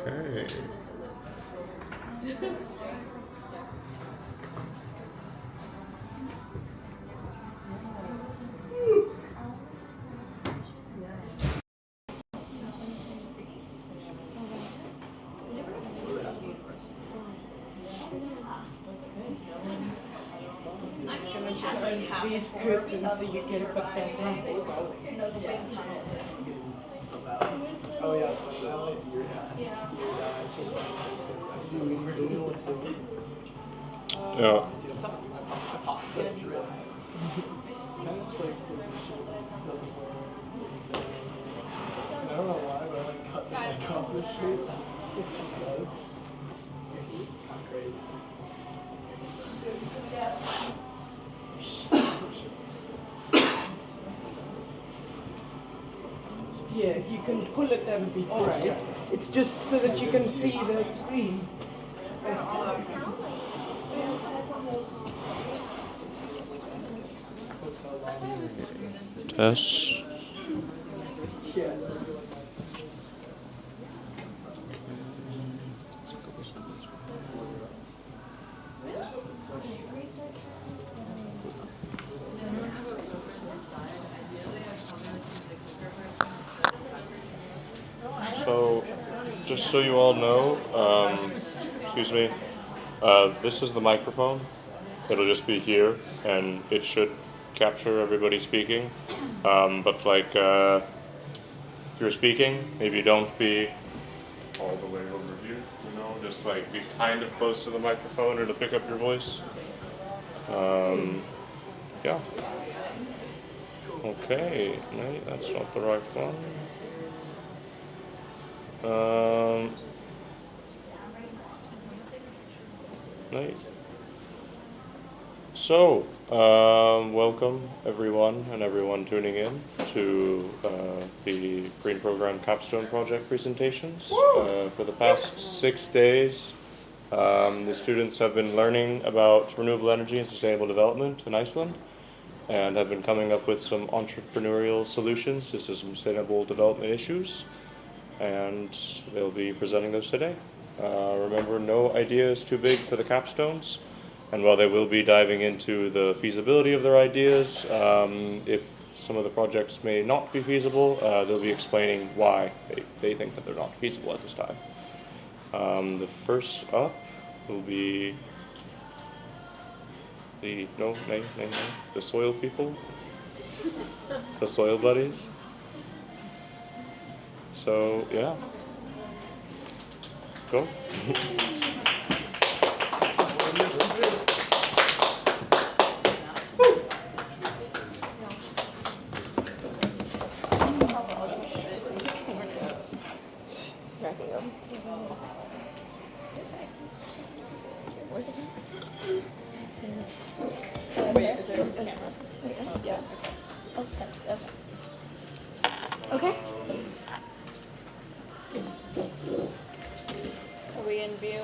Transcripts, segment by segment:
Okay. These curtains so you can put things on. Oh yeah, so yeah, it's just Yeah. I don't know why, but I like cut my off this shit. It just does. It's kind of crazy. Yeah, if you can pull it, that would be alright. It's just so that you can see the screen. Test. So, just so you all know, excuse me, this is the microphone. It'll just be here, and it should capture everybody speaking. But like, if you're speaking, maybe don't be all the way over here, you know, just like be kind of close to the microphone or to pick up your voice. Yeah. Okay, no, that's not the right one. Right. So, welcome everyone and everyone tuning in to the Green Program Capstone Project presentations. For the past 6 days, the students have been learning about renewable energy and sustainable development in Iceland and have been coming up with some entrepreneurial solutions to some sustainable development issues, and they'll be presenting those today. Remember, no idea is too big for the capstones, and while they will be diving into the feasibility of their ideas, if some of the projects may not be feasible, they'll be explaining why they think that they're not feasible at this time. The first up will be the soil people, the soil buddies. So yeah, go. Okay. Are we in view?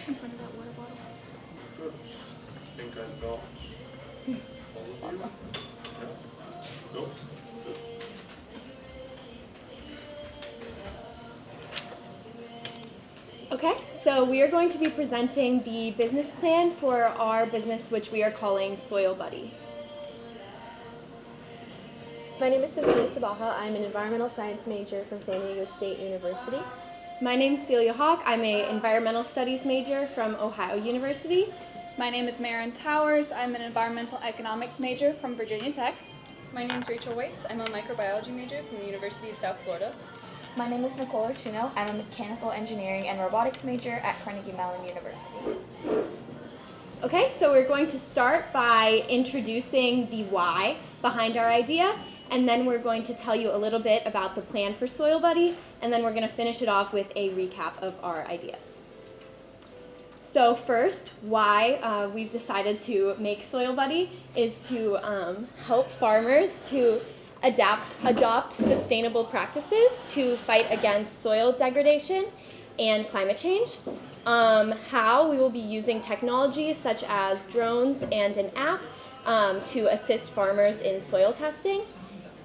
I think I've got. Go. Okay, so we are going to be presenting the business plan for our business, which we are calling Soil Buddy. My name is Sophia Sabaha. I'm an environmental science major from San Diego State University. My name is Celia Hawk. I'm an environmental studies major from Ohio University. My name is Marin Towers. I'm an environmental economics major from Virginia Tech. My name is Rachel Waits. I'm a microbiology major from the University of South Florida. My name is Nicole Artuno. I'm a mechanical engineering and robotics major at Carnegie Mellon University. Okay, so we're going to start by introducing the why behind our idea, and then we're going to tell you a little bit about the plan for Soil Buddy, and then we're going to finish it off with a recap of our ideas. So first, why we've decided to make Soil Buddy is to help farmers to adopt sustainable practices to fight against soil degradation and climate change. How we will be using technologies such as drones and an app to assist farmers in soil testing.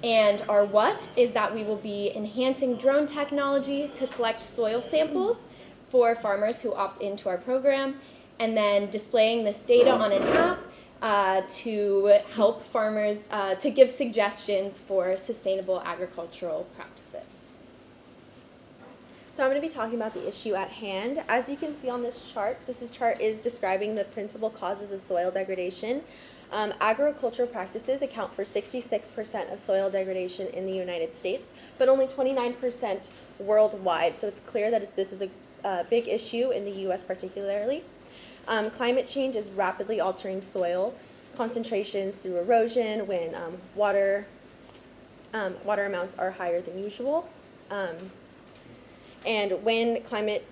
And our what is that we will be enhancing drone technology to collect soil samples for farmers who opt into our program, and then displaying this data on an app to help farmers to give suggestions for sustainable agricultural practices. So I'm going to be talking about the issue at hand. As you can see on this chart is describing the principal causes of soil degradation. Agricultural practices account for 66% of soil degradation in the United States, but only 29% worldwide. So it's clear that this is a big issue in the U.S. particularly. Climate change is rapidly altering soil concentrations through erosion when water amounts are higher than usual. And when climate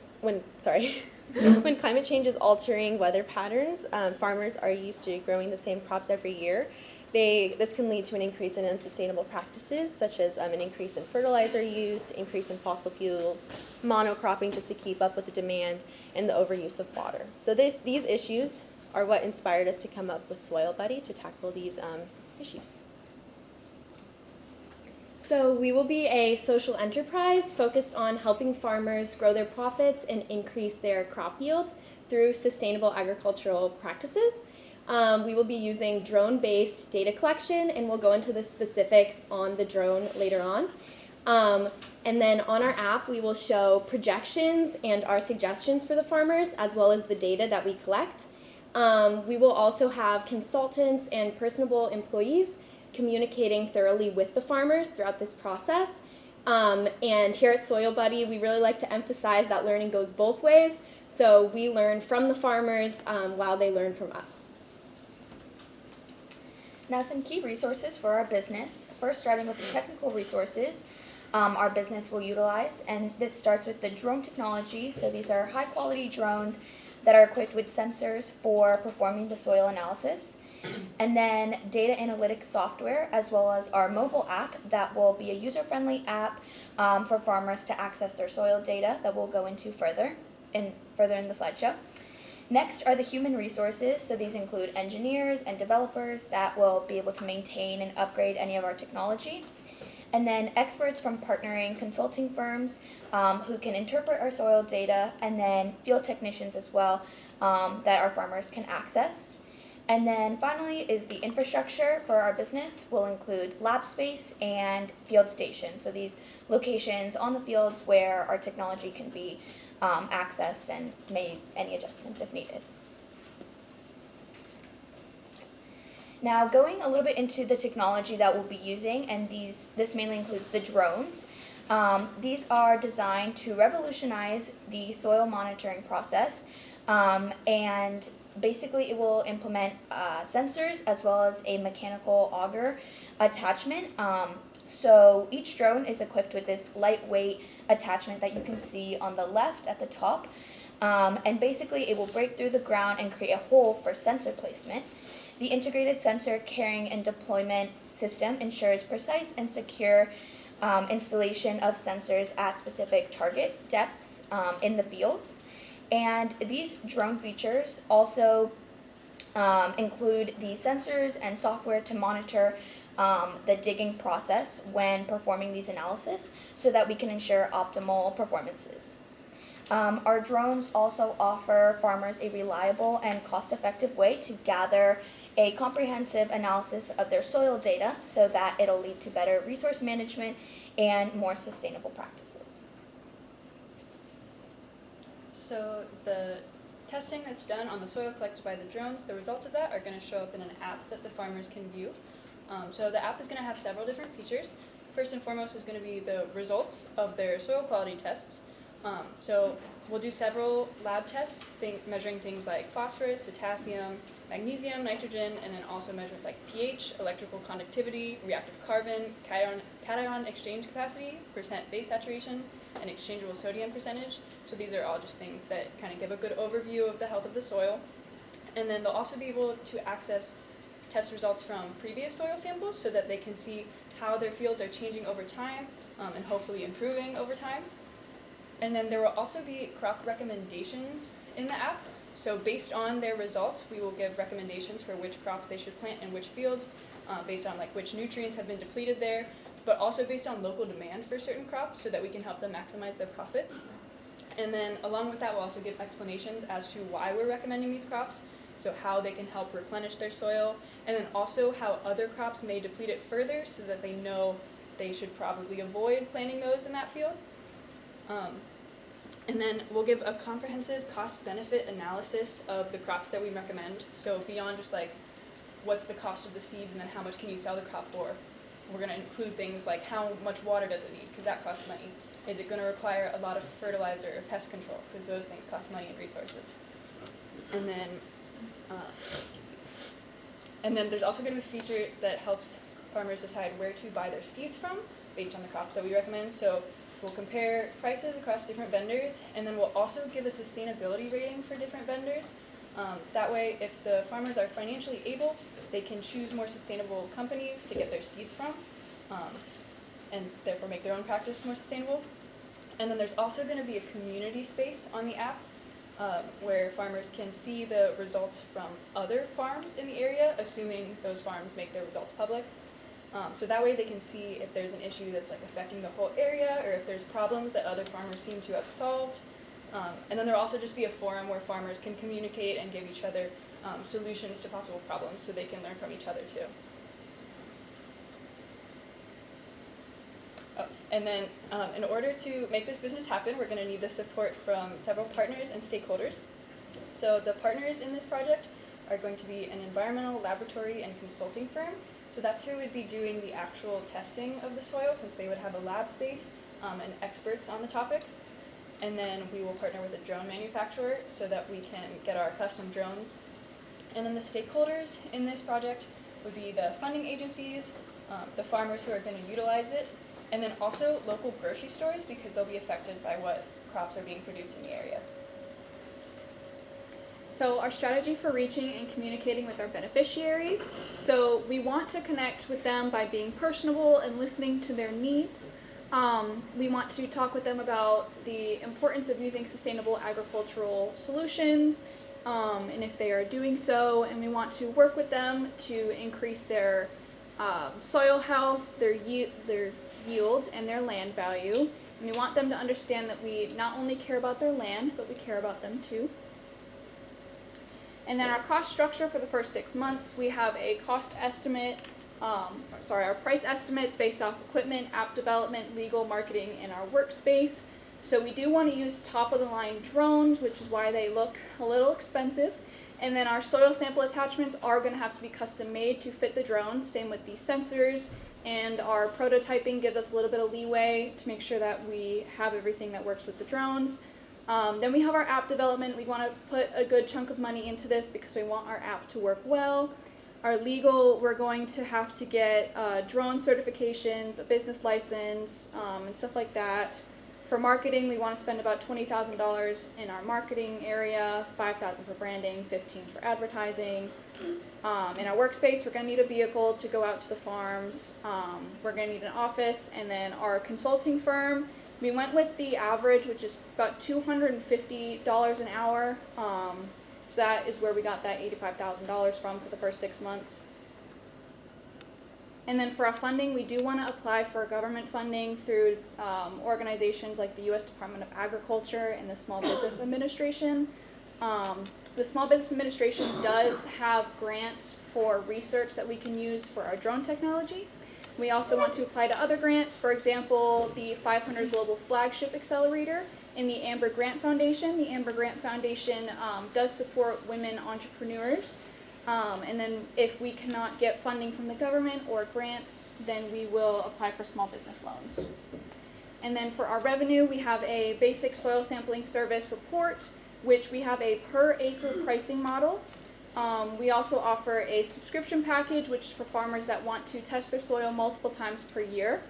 change is altering weather patterns, farmers are used to growing the same crops every year. This can lead to an increase in unsustainable practices, such as an increase in fertilizer use, increase in fossil fuels, monocropping just to keep up with the demand, and the overuse of water. So these issues are what inspired us to come up with Soil Buddy to tackle these issues. So we will be a social enterprise focused on helping farmers grow their profits and increase their crop yield through sustainable agricultural practices. We will be using drone-based data collection, and we'll go into the specifics on the drone later on. And then on our app, we will show projections and our suggestions for the farmers, as well as the data that we collect. We will also have consultants and personable employees communicating thoroughly with the farmers throughout this process. And here at Soil Buddy, we really like to emphasize that learning goes both ways. So we learn from the farmers while they learn from us. Now some key resources for our business. First, starting with the technical resources our business will utilize, and this starts with the drone technology. So these are high quality drones that are equipped with sensors for performing the soil analysis. And then data analytics software, as well as our mobile app that will be a user-friendly app for farmers to access their soil data that we'll go into further in the slideshow. Next are the human resources. So these include engineers and developers that will be able to maintain and upgrade any of our technology. And then experts from partnering consulting firms who can interpret our soil data, and then field technicians as well that our farmers can access. And then finally is the infrastructure for our business will include lab space and field stations. So these locations on the fields where our technology can be accessed and made any adjustments if needed. Now going a little bit into the technology that we'll be using, and this mainly includes the drones. These are designed to revolutionize the soil monitoring process, and basically it will implement sensors as well as a mechanical auger attachment. So each drone is equipped with this lightweight attachment that you can see on the left at the top, and basically it will break through the ground and create a hole for sensor placement. The integrated sensor carrying and deployment system ensures precise and secure installation of sensors at specific target depths in the fields. And these drone features also include the sensors and software to monitor the digging process when performing these analysis so that we can ensure optimal performances. Our drones also offer farmers a reliable and cost-effective way to gather a comprehensive analysis of their soil data so that it'll lead to better resource management and more sustainable practices. So the testing that's done on the soil collected by the drones, the results of that are going to show up in an app that the farmers can view. So the app is going to have several different features. First and foremost is going to be the results of their soil quality tests. So we'll do several lab tests, measuring things like phosphorus, potassium, magnesium, nitrogen, and then also measurements like pH, electrical conductivity, reactive carbon, cation exchange capacity, percent base saturation, and exchangeable sodium percentage. So these are all just things that kind of give a good overview of the health of the soil. And then they'll also be able to access test results from previous soil samples so that they can see how their fields are changing over time and hopefully improving over time. And then there will also be crop recommendations in the app. So based on their results, we will give recommendations for which crops they should plant in which fields, based on like which nutrients have been depleted there, but also based on local demand for certain crops so that we can help them maximize their profits. And then along with that, we'll also give explanations as to why we're recommending these crops, so how they can help replenish their soil, and then also how other crops may deplete it further so that they know they should probably avoid planting those in that field. And then we'll give a comprehensive cost-benefit analysis of the crops that we recommend. So beyond just like what's the cost of the seeds and then how much can you sell the crop for, we're going to include things like how much water does it need, because that costs money. Is it going to require a lot of fertilizer or pest control, because those things cost money and resources. And then there's also going to be a feature that helps farmers decide where to buy their seeds from based on the crops that we recommend. So we'll compare prices across different vendors, and then we'll also give a sustainability rating for different vendors. That way, if the farmers are financially able, they can choose more sustainable companies to get their seeds from, and therefore make their own practice more sustainable. And then there's also going to be a community space on the app where farmers can see the results from other farms in the area, assuming those farms make their results public. So that way they can see if there's an issue that's like affecting the whole area, or if there's problems that other farmers seem to have solved. And then there'll also just be a forum where farmers can communicate and give each other solutions to possible problems, so they can learn from each other too. Oh, and then in order to make this business happen, we're going to need the support from several partners and stakeholders. So the partners in this project are going to be an environmental laboratory and consulting firm. So that's who would be doing the actual testing of the soil, since they would have a lab space and experts on the topic. And then we will partner with a drone manufacturer so that we can get our custom drones. And then the stakeholders in this project would be the funding agencies, the farmers who are going to utilize it, and then also local grocery stores, because they'll be affected by what crops are being produced in the area. So our strategy for reaching and communicating with our beneficiaries. So we want to connect with them by being personable and listening to their needs. We want to talk with them about the importance of using sustainable agricultural solutions, and if they are doing so, and we want to work with them to increase their soil health, their yield, and their land value. And we want them to understand that we not only care about their land, but we care about them too. And then our cost structure for the first 6 months, we have a cost estimate, our price estimates based off equipment, app development, legal, marketing, and our workspace. So we do want to use top-of-the-line drones, which is why they look a little expensive. And then our soil sample attachments are going to have to be custom made to fit the drones, same with the sensors. And our prototyping gives us a little bit of leeway to make sure that we have everything that works with the drones. Then we have our app development. We want to put a good chunk of money into this because we want our app to work well. Our legal, we're going to have to get drone certifications, a business license, and stuff like that. For marketing, we want to spend about $20,000 in our marketing area, $5,000 for branding, $15,000 for advertising. In our workspace, we're going to need a vehicle to go out to the farms. We're going to need an office, and then our consulting firm. We went with the average, which is about $250 an hour. So that is where we got that $85,000 from for the first 6 months. And then for our funding, we do want to apply for government funding through organizations like the U.S. Department of Agriculture and the Small Business Administration. The Small Business Administration does have grants for research that we can use for our drone technology. We also want to apply to other grants, for example, the 500 Global Flagship Accelerator in the Amber Grant Foundation. The Amber Grant Foundation does support women entrepreneurs. And then if we cannot get funding from the government or grants, then we will apply for small business loans. And then for our revenue, we have a basic soil sampling service report, which we have a per acre pricing model. We also offer a subscription package, which is for farmers that want to test their soil multiple times per year.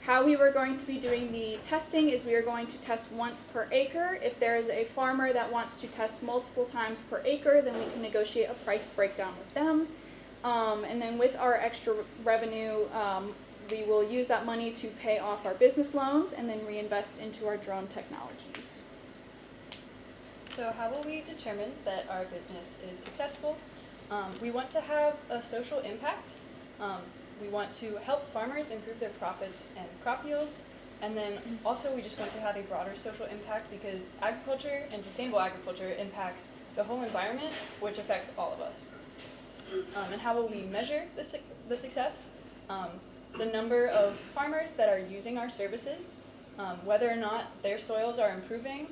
How we were going to be doing the testing is we are going to test once per acre. If there is a farmer that wants to test multiple times per acre, then we can negotiate a price breakdown with them. And then with our extra revenue, we will use that money to pay off our business loans and then reinvest into our drone technologies. So how will we determine that our business is successful? We want to have a social impact. We want to help farmers improve their profits and crop yields. And then also we just want to have a broader social impact because agriculture and sustainable agriculture impacts the whole environment, which affects all of us. And how will we measure the success? The number of farmers that are using our services, whether or not their soils are improving,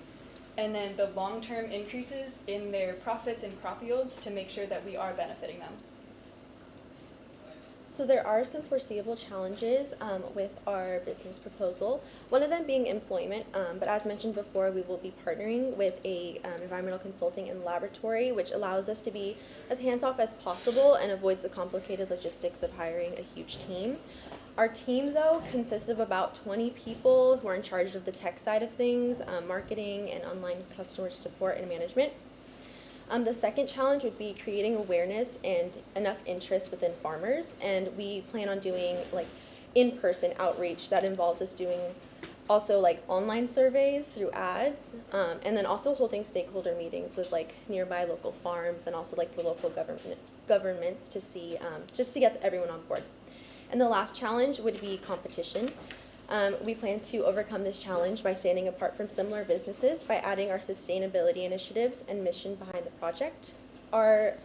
and then the long-term increases in their profits and crop yields to make sure that we are benefiting them. So there are some foreseeable challenges with our business proposal. One of them being employment, but as mentioned before, we will be partnering with a environmental consulting and laboratory, which allows us to be as hands-off as possible and avoids the complicated logistics of hiring a huge team. Our team, though, consists of about 20 people who are in charge of the tech side of things, marketing and online customer support and management. The second challenge would be creating awareness and enough interest within farmers, and we plan on doing like in-person outreach that involves us doing also like online surveys through ads, and then also holding stakeholder meetings with like nearby local farms and also like the local governments to see just to get everyone on board. And the last challenge would be competition. We plan to overcome this challenge by standing apart from similar businesses by adding our sustainability initiatives and mission behind the project. Our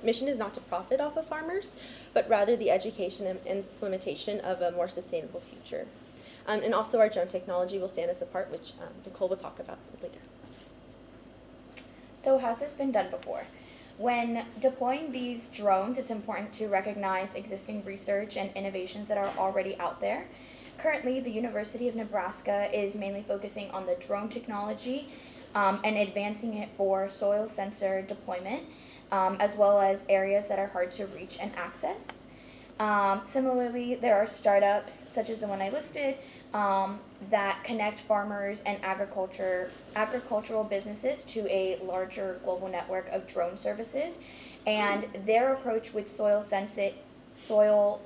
mission is not to profit off of farmers, but rather the education and implementation of a more sustainable future. And also our drone technology will stand us apart, which Nicole will talk about later. So has this been done before? When deploying these drones, it's important to recognize existing research and innovations that are already out there. Currently, the University of Nebraska is mainly focusing on the drone technology and advancing it for soil sensor deployment, as well as areas that are hard to reach and access. Similarly, there are startups, such as the one I listed, that connect farmers and agricultural businesses to a larger global network of drone services. And their approach with soil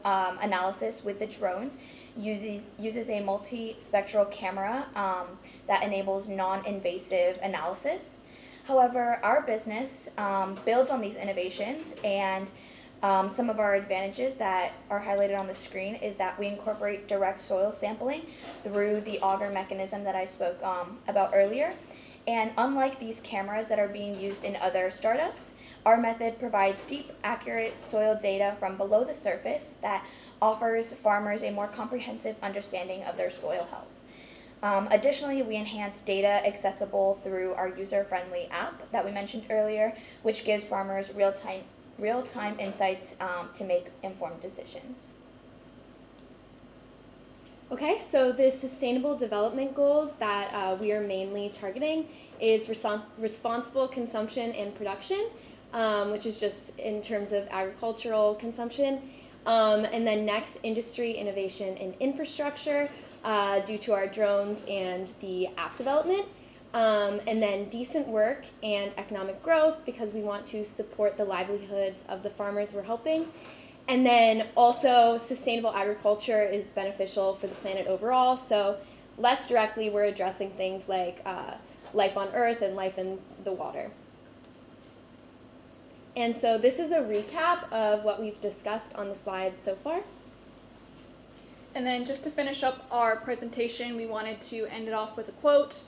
analysis with the drones uses a multi-spectral camera that enables non-invasive analysis. However, our business builds on these innovations, and some of our advantages that are highlighted on the screen is that we incorporate direct soil sampling through the auger mechanism that I spoke about earlier. And unlike these cameras that are being used in other startups, our method provides deep, accurate soil data from below the surface that offers farmers a more comprehensive understanding of their soil health. Additionally, we enhance data accessible through our user-friendly app that we mentioned earlier, which gives farmers real-time insights to make informed decisions. Okay, so the sustainable development goals that we are mainly targeting is responsible consumption and production, which is just in terms of agricultural consumption. And then next, industry, innovation, and infrastructure due to our drones and the app development. And then decent work and economic growth because we want to support the livelihoods of the farmers we're helping. And then also sustainable agriculture is beneficial for the planet overall. So less directly, we're addressing things like life on Earth and life in the water. And so this is a recap of what we've discussed on the slides so far. And then just to finish up our presentation, we wanted to end it off with a quote,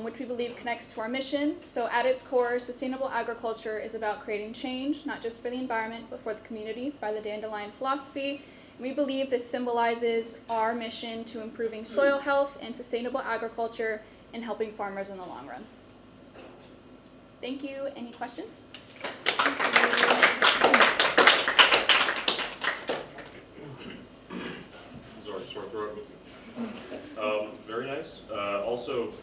which we believe connects to our mission. So at its core, sustainable agriculture is about creating change, not just for the environment, but for the communities by the Dandelion philosophy. We believe this symbolizes our mission to improving soil health and sustainable agriculture and helping farmers in the long run. Thank you. Any questions? Sorry, sore throat. Very nice. Also,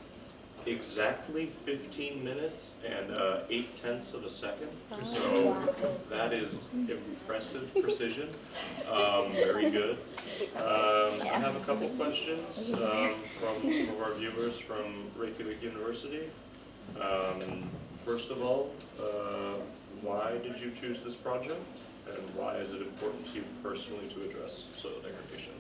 exactly 15 minutes and 0.8 of a second. So that is impressive precision. Very good. I have a couple questions from some of our viewers from Reykjavik University. First of all, why did you choose this project, and why is it important to you personally to address soil degradation?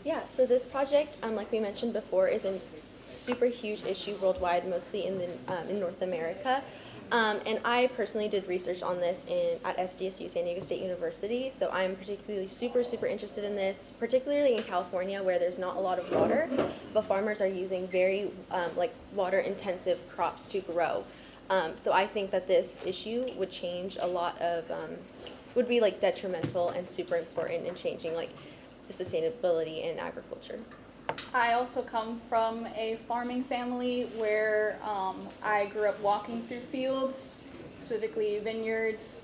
Yeah, so this project, like we mentioned before, is a super huge issue worldwide, mostly in North America. And I personally did research on this at SDSU, San Diego State University, so I'm particularly super interested in this, particularly in California where there's not a lot of water, but farmers are using very water-intensive crops to grow. So I think that this issue would change a lot of, would be like detrimental and super important in changing like the sustainability in agriculture. I also come from a farming family where I grew up walking through fields, specifically vineyards,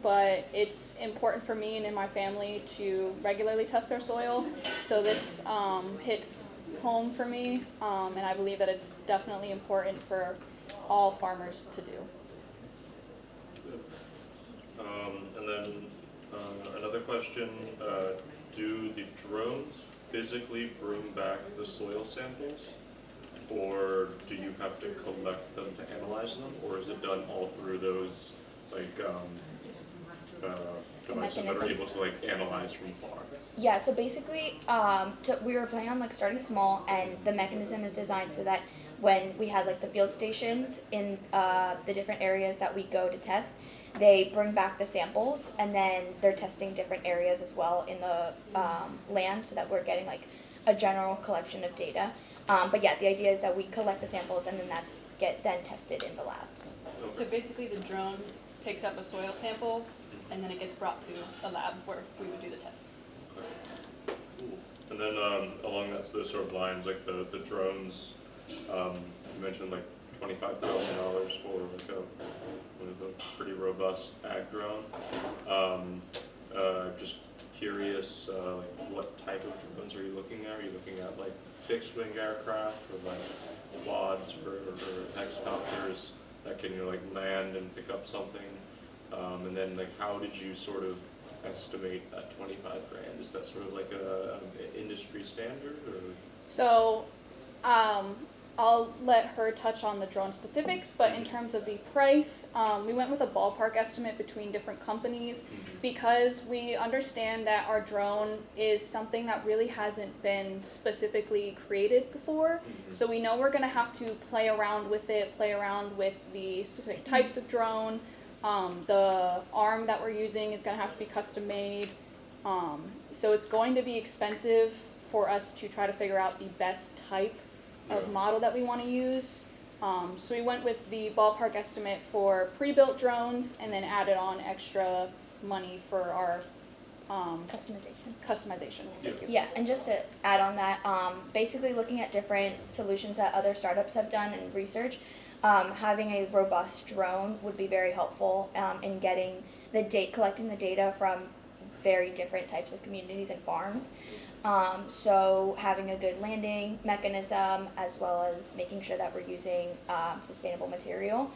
but it's important for me and in my family to regularly test our soil. So this hits home for me, and I believe that it's definitely important for all farmers to do. And then another question, do the drones physically bring back the soil samples, or do you have to collect them to analyze them, or is it done all through those devices that are able to like analyze from far? Yeah, so basically, we were planning on like starting small, and the mechanism is designed so that when we had like the field stations in the different areas that we go to test, they bring back the samples, and then they're testing different areas as well in the land, so that we're getting like a general collection of data. But yeah, the idea is that we collect the samples, and then that's then tested in the labs. Okay. So basically the drone picks up a soil sample and then it gets brought to a lab where we would do the tests. Okay. Cool. And then along those sort of lines, like the drones, you mentioned like $25,000 for like a pretty robust ag drone. Just curious, like what type of drones are you looking at? Are you looking at like fixed wing aircraft, or like quads, or hexcopters that can like land and pick up something? And then like how did you sort of estimate that 25 grand? Is that sort of like an industry standard, or? So I'll let her touch on the drone specifics, but in terms of the price, we went with a ballpark estimate between different companies because we understand that our drone is something that really hasn't been specifically created before. So we know we're going to have to play around with it, play around with the specific types of drone. The arm that we're using is going to have to be custom made. So it's going to be expensive for us to try to figure out the best type of model that we want to use. So we went with the ballpark estimate for pre-built drones and then added on extra money for our customization. Thank you. Yeah, and just to add on that, basically looking at different solutions that other startups have done and research, having a robust drone would be very helpful in collecting the data from very different types of communities and farms. So having a good landing mechanism, as well as making sure that we're using sustainable material,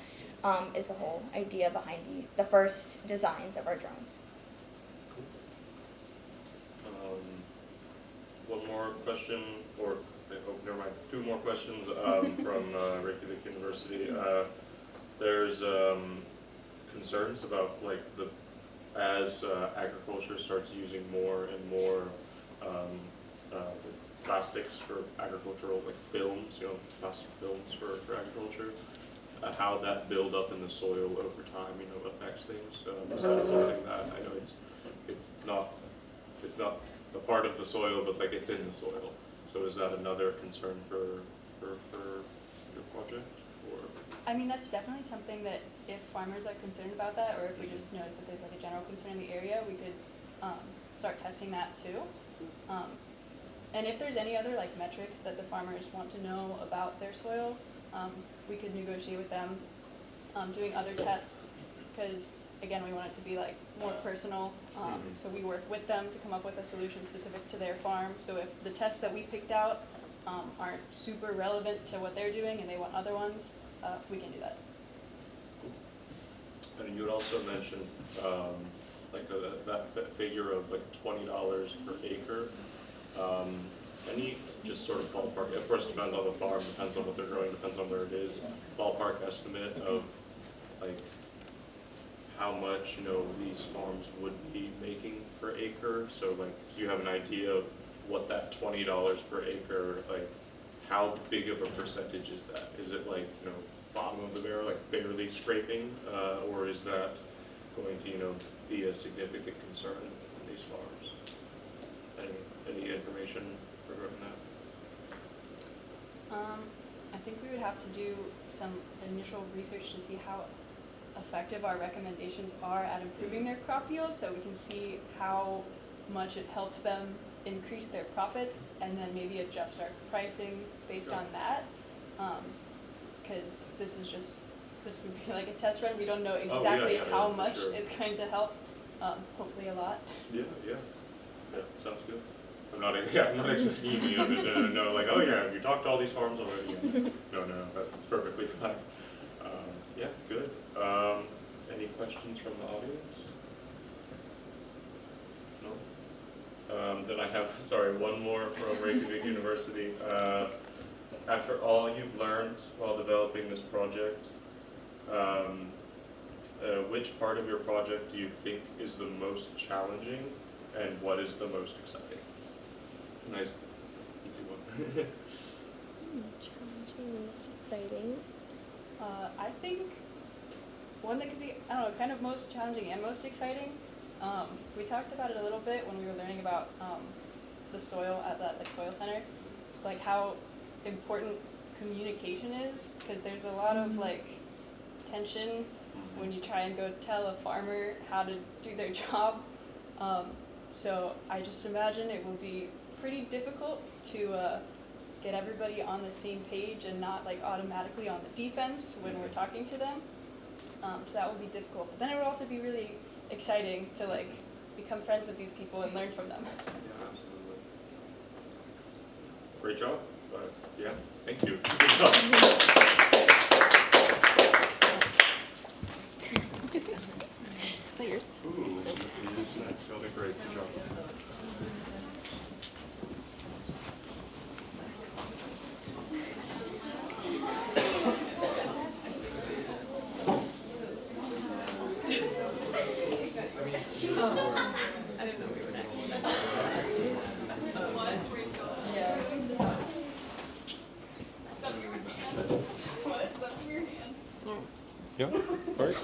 is the whole idea behind the first designs of our drones. One more question, or never mind, two more questions from Reykjavik University. There's concerns about like as agriculture starts using more and more plastics for agricultural, like films, plastic films for agriculture, how that build up in the soil over time, affects things. Is that something that I know it's not a part of the soil, but like it's in the soil. So is that another concern for your project? Or? I mean, that's definitely something that if farmers are concerned about that, or if we just notice that there's like a general concern in the area, we could start testing that too. And if there's any other like metrics that the farmers want to know about their soil, we could negotiate with them doing other tests, because again, we want it to be like more personal. So we work with them to come up with a solution specific to their farm. So if the tests that we picked out aren't super relevant to what they're doing and they want other ones, we can do that. And you had also mentioned like that figure of like $20 per acre. Any just sort of ballpark, of course it depends on the farm, depends on what they're growing, depends on where it is, ballpark estimate of like how much these farms would be making per acre? So like, do you have an idea of what that $20 per acre, like, how big of a percentage is that? Is it like, you know, bottom of the barrel, like barely scraping, or is that going to, you know, be a significant concern in these farms? Any information regarding that? I think we would have to do some initial research to see how effective our recommendations are at improving their crop yield, so we can see how much it helps them increase their profits, and then maybe adjust our pricing based on that. Because this would be like a test run. We don't know exactly how much it's going to help. Hopefully a lot. Yeah, sounds good. I'm not expecting you to know, like, oh yeah, you talked to all these farms already. No, that's perfectly fine. Yeah, good. Any questions from the audience? No? Then I have, one more from Reykjavik University. After all you've learned while developing this project, which part of your project do you think is the most challenging, and what is the most exciting? Nice, easy one. Challenging, most exciting. I think one that could be, I don't know, kind of most challenging and most exciting. We talked about it a little bit when we were learning about the soil at that soil center, like how important communication is, because there's a lot of tension when you try and go tell a farmer how to do their job. So I just imagine it will be pretty difficult to get everybody on the same page and not automatically on the defense when we're talking to them. So that will be difficult. But then it would also be really exciting to become friends with these people and learn from them. Yeah, absolutely. Great job. Yeah, thank you. Is that yours? Ooh, really great. Good job. I didn't know we were next. Yeah, all right.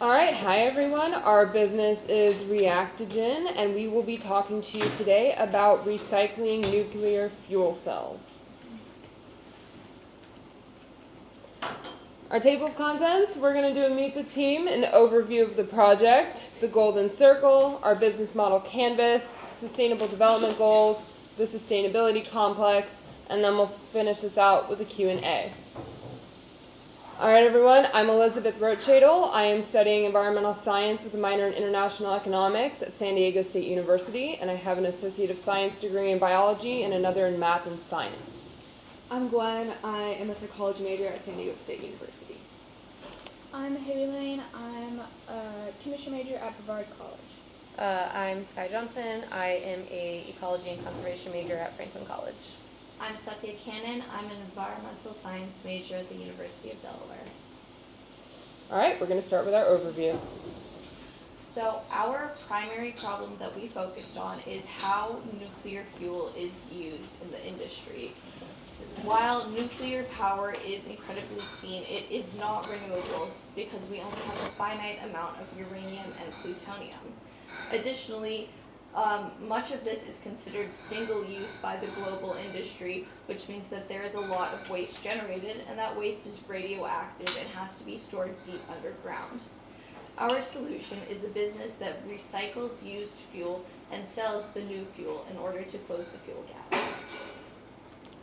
Alright, hi everyone. Our business is Reactogen, and we will be talking to you today about recycling nuclear fuel cells. Our table of contents, we're going to do a meet the team, an overview of the project, the golden circle, our business model canvas, sustainable development goals, the sustainability complex, and then we'll finish this out with a Q&A. Alright everyone, I'm Elizabeth Rothschadel. I am studying environmental science with a minor in international economics at San Diego State University, and I have an associate of science degree in biology and another in math and science. I'm Gwen. I am a psychology major at San Diego State University. I'm Haley Lane. I'm a chemistry major at Brevard College. I'm Sky Johnson. I am a ecology and conservation major at Franklin College. I'm Satya Cannon. I'm an environmental science major at the University of Delaware. Alright, we're going to start with our overview. So our primary problem that we focused on is how nuclear fuel is used in the industry. While nuclear power is incredibly clean, it is not renewables because we only have a finite amount of uranium and plutonium. Additionally, much of this is considered single use by the global industry, which means that there is a lot of waste generated, and that waste is radioactive and has to be stored deep underground. Our solution is a business that recycles used fuel and sells the new fuel in order to close the fuel gap.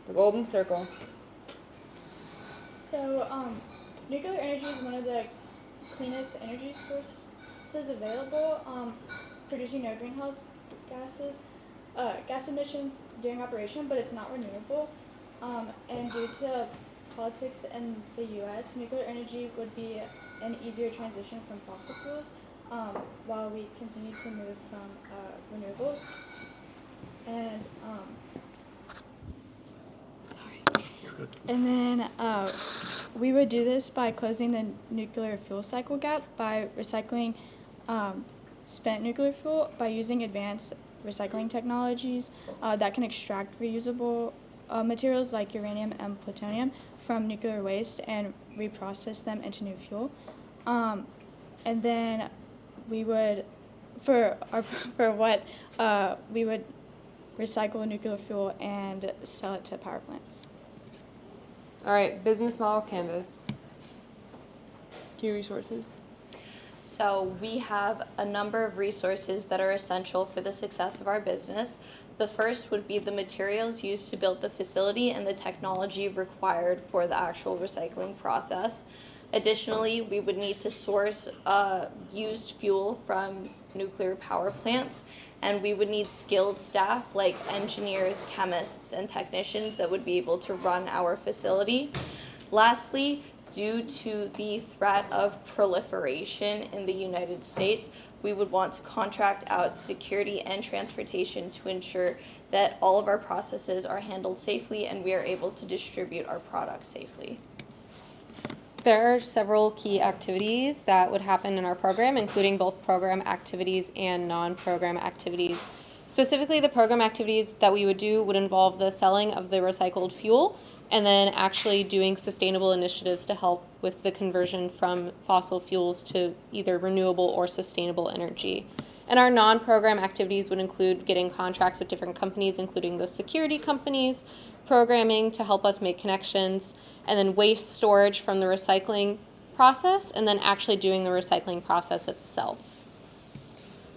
The golden circle. So, nuclear energy is one of the cleanest energy sources available, producing no greenhouse gases. gas emissions during operation, but it's not renewable. And due to politics in the U.S., nuclear energy would be an easier transition from fossil fuels, while we continue to move from renewables. And then we would do this by closing the nuclear fuel cycle gap by recycling spent nuclear fuel by using advanced recycling technologies that can extract reusable materials like uranium and plutonium from nuclear waste and reprocess them into new fuel. And then we would, we would recycle nuclear fuel and sell it to power plants. All right, business model canvas. Key resources. So we have a number of resources that are essential for the success of our business. The first would be the materials used to build the facility and the technology required for the actual recycling process. Additionally, we would need to source used fuel from nuclear power plants, and we would need skilled staff like engineers, chemists, and technicians that would be able to run our facility. Lastly, due to the threat of proliferation in the United States, we would want to contract out security and transportation to ensure that all of our processes are handled safely and we are able to distribute our products safely. There are several key activities that would happen in our program, including both program activities and non-program activities. Specifically, the program activities that we would do would involve the selling of the recycled fuel and then actually doing sustainable initiatives to help with the conversion from fossil fuels to either renewable or sustainable energy. And our non-program activities would include getting contracts with different companies, including the security companies, programming to help us make connections, and then waste storage from the recycling process, and then actually doing the recycling process itself.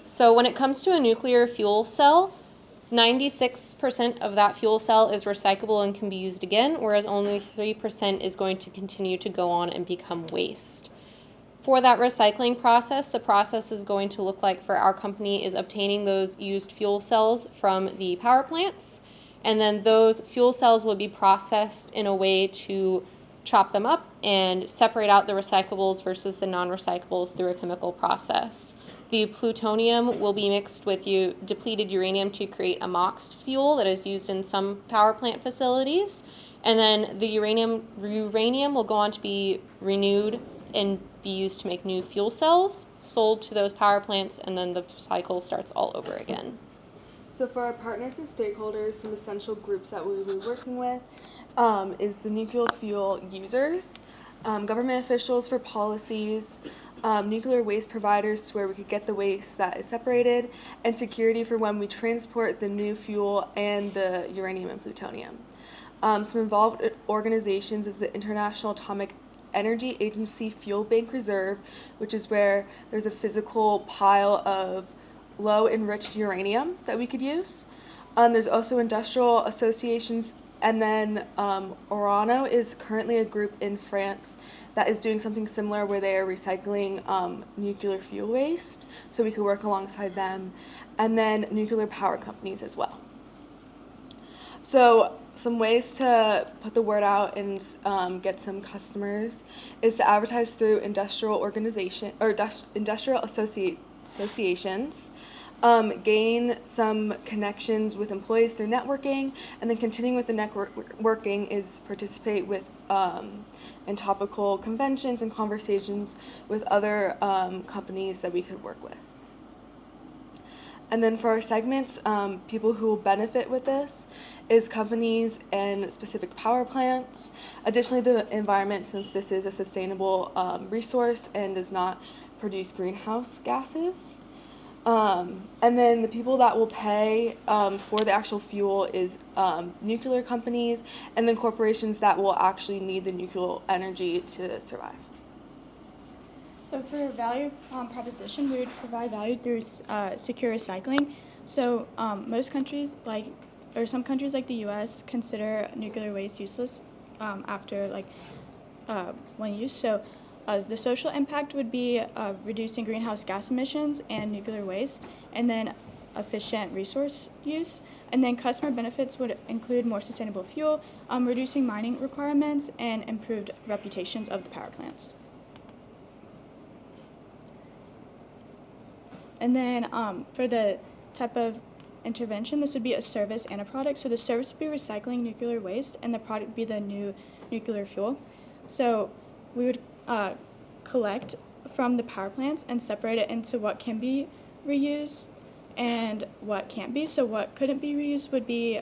So when it comes to a nuclear fuel cell, 96% of that fuel cell is recyclable and can be used again, whereas only 3% is going to continue to go on and become waste. For that recycling process, the process is going to look like for our company is obtaining those used fuel cells from the power plants, and then those fuel cells will be processed in a way to chop them up and separate out the recyclables versus the non-recyclables through a chemical process. The plutonium will be mixed with depleted uranium to create a MOX fuel that is used in some power plant facilities. And then the uranium will go on to be renewed and be used to make new fuel cells, sold to those power plants, and then the cycle starts all over again. So for our partners and stakeholders, some essential groups that we will be working with is the nuclear fuel users, government officials for policies, nuclear waste providers to where we could get the waste that is separated, and security for when we transport the new fuel and the uranium and plutonium. Some involved organizations is the International Atomic Energy Agency Fuel Bank Reserve, which is where there's a physical pile of low enriched uranium that we could use. There's also industrial associations, and then Orano is currently a group in France that is doing something similar where they are recycling nuclear fuel waste, so we could work alongside them, and then nuclear power companies as well. So some ways to put the word out and get some customers is to advertise through industrial associations, gain some connections with employees through networking, and then continuing with the networking is participate with in topical conventions and conversations with other companies that we could work with. And then for our segments, people who will benefit with this is companies and specific power plants. Additionally, the environment, since this is a sustainable resource and does not produce greenhouse gases. And then the people that will pay for the actual fuel is nuclear companies, and then corporations that will actually need the nuclear energy to survive. So for value proposition, we would provide value through secure recycling. So most countries, some countries like the U.S. consider nuclear waste useless after one use. So the social impact would be reducing greenhouse gas emissions and nuclear waste. And then efficient resource use. And then customer benefits would include more sustainable fuel, reducing mining requirements, and improved reputations of the power plants. And then for the type of intervention, this would be a service and a product. So the service would be recycling nuclear waste, and the product would be the new nuclear fuel. So we would collect from the power plants and separate it into what can be reused and what can't be. So what couldn't be reused would be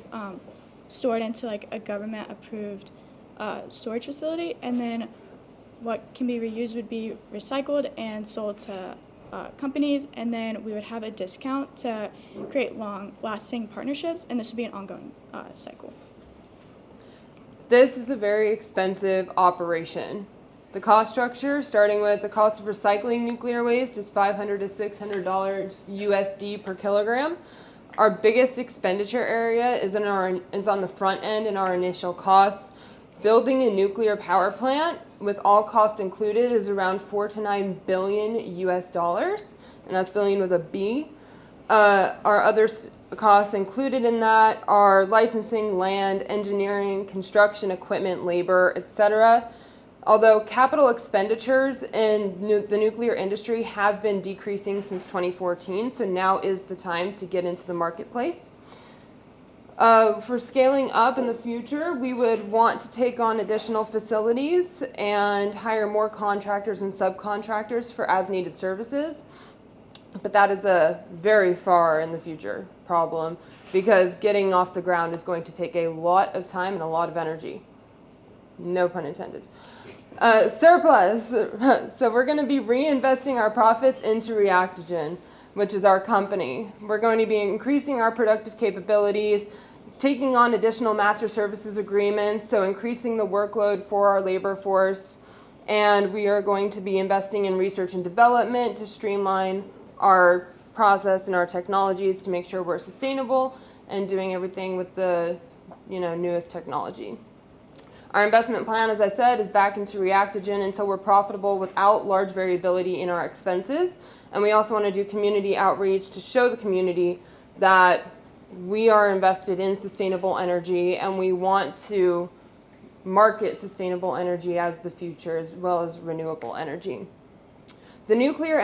stored into like a government-approved storage facility, and then what can be reused would be recycled and sold to companies, and then we would have a discount to create long-lasting partnerships, and this would be an ongoing cycle. This is a very expensive operation. The cost structure, starting with the cost of recycling nuclear waste, is $500 to $600 USD per kilogram. Our biggest expenditure area is on the front end in our initial costs. Building a nuclear power plant with all costs included is around $4 to $9 billion US dollars, and that's billion with a B. Our other costs included in that are licensing, land, engineering, construction, equipment, labor, etc. Although capital expenditures in the nuclear industry have been decreasing since 2014, so now is the time to get into the marketplace. For scaling up in the future, we would want to take on additional facilities and hire more contractors and subcontractors for as-needed services. But that is a very far in the future problem, because getting off the ground is going to take a lot of time and a lot of energy. No pun intended. Surplus. So we're going to be reinvesting our profits into Reactogen, which is our company. We're going to be increasing our productive capabilities, taking on additional master services agreements, so increasing the workload for our labor force. And we are going to be investing in research and development to streamline our process and our technologies to make sure we're sustainable and doing everything with the newest technology. Our investment plan, as I said, is back into Reactogen until we're profitable without large variability in our expenses. And we also want to do community outreach to show the community that we are invested in sustainable energy and we want to market sustainable energy as the future, as well as renewable energy. The nuclear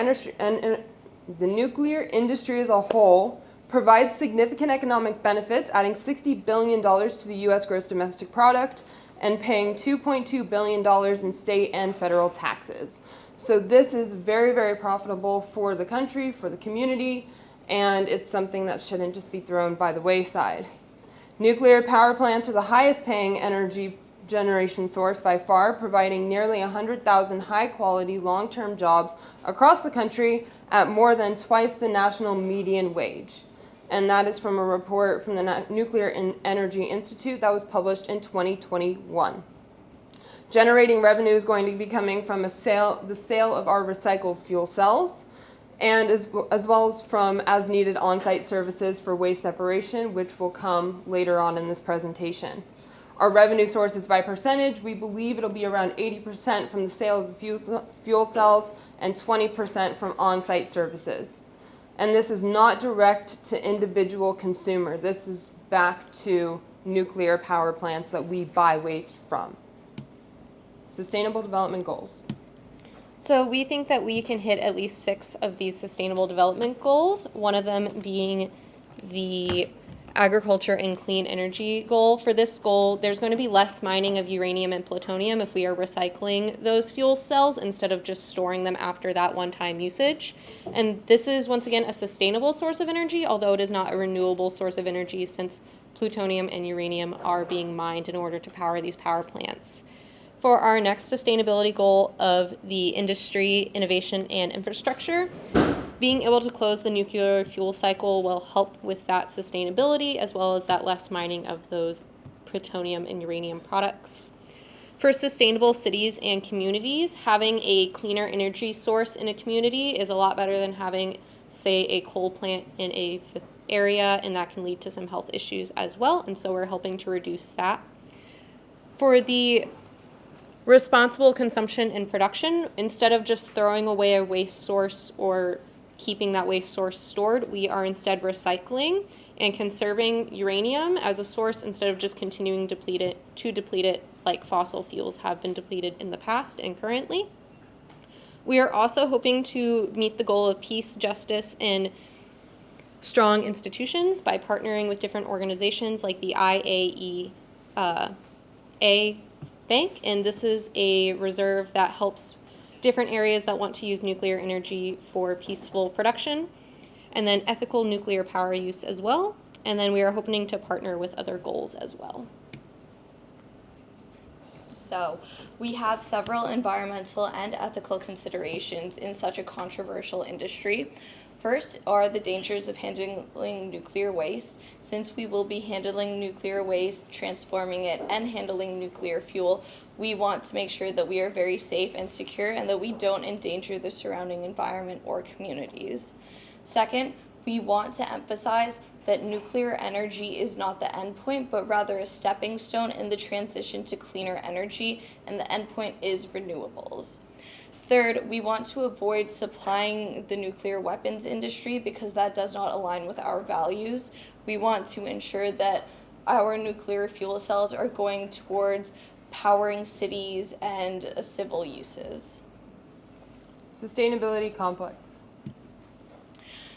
industry as a whole provides significant economic benefits, adding $60 billion to the U.S. gross domestic product and paying $2.2 billion in state and federal taxes. So this is very, very profitable for the country, for the community, and it's something that shouldn't just be thrown by the wayside. Nuclear power plants are the highest paying energy generation source by far, providing nearly 100,000 high-quality long-term jobs across the country at more than twice the national median wage. And that is from a report from the Nuclear Energy Institute that was published in 2021. Generating revenue is going to be coming from the sale of our recycled fuel cells, and as well as from as-needed on-site services for waste separation, which will come later on in this presentation. Our revenue sources by percentage, we believe it'll be around 80% from the sale of the fuel cells and 20% from on-site services. And this is not direct to individual consumer. This is back to nuclear power plants that we buy waste from. Sustainable Development Goals. So we think that we can hit at least 6 of these Sustainable Development Goals, one of them being the agriculture and clean energy goal. For this goal, there's going to be less mining of uranium and plutonium if we are recycling those fuel cells instead of just storing them after that one-time usage. And this is, once again, a sustainable source of energy, although it is not a renewable source of energy, since plutonium and uranium are being mined in order to power these power plants. For our next sustainability goal of the industry, innovation, and infrastructure, being able to close the nuclear fuel cycle will help with that sustainability, as well as that less mining of those plutonium and uranium products. For sustainable cities and communities, having a cleaner energy source in a community is a lot better than having, say, a coal plant in a area, and that can lead to some health issues as well, and so we're helping to reduce that. For the responsible consumption and production, instead of just throwing away a waste source or keeping that waste source stored. We are instead recycling and conserving uranium as a source instead of just continuing to deplete it like fossil fuels have been depleted in the past and currently. We are also hoping to meet the goal of peace, justice, and strong institutions by partnering with different organizations like the IAEA Bank, and this is a reserve that helps different areas that want to use nuclear energy for peaceful production, and then ethical nuclear power use as well, and then we are hoping to partner with other goals as well. So, we have several environmental and ethical considerations in such a controversial industry. First are the dangers of handling nuclear waste. Since we will be handling nuclear waste, transforming it, and handling nuclear fuel, we want to make sure that we are very safe and secure and that we don't endanger the surrounding environment or communities. Second, we want to emphasize that nuclear energy is not the endpoint, but rather a stepping stone in the transition to cleaner energy, and the endpoint is renewables. Third, we want to avoid supplying the nuclear weapons industry because that does not align with our values. We want to ensure that our nuclear fuel cells are going towards powering cities and civil uses. Sustainability complex.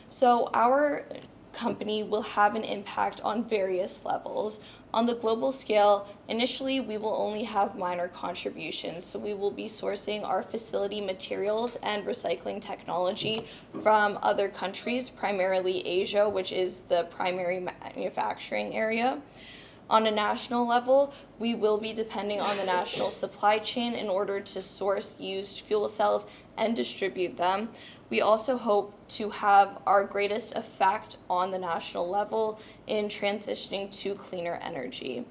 So our company will have an impact on various levels. On the global scale, initially we will only have minor contributions, so we will be sourcing our facility materials and recycling technology from other countries, primarily Asia, which is the primary manufacturing area. On a national level, we will be depending on the national supply chain in order to source used fuel cells and distribute them. We also hope to have our greatest effect on the national level in transitioning to cleaner energy.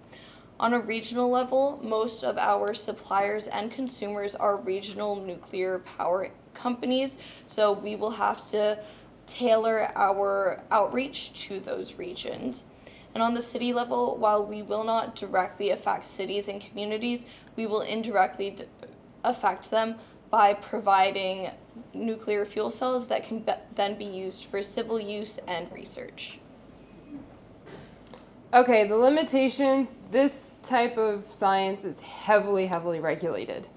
On a regional level, most of our suppliers and consumers are regional nuclear power companies, so we will have to tailor our outreach to those regions. And on the city level, while we will not directly affect cities and communities, we will indirectly affect them by providing nuclear fuel cells that can then be used for civil use and research. Okay, the limitations. This type of science is heavily regulated.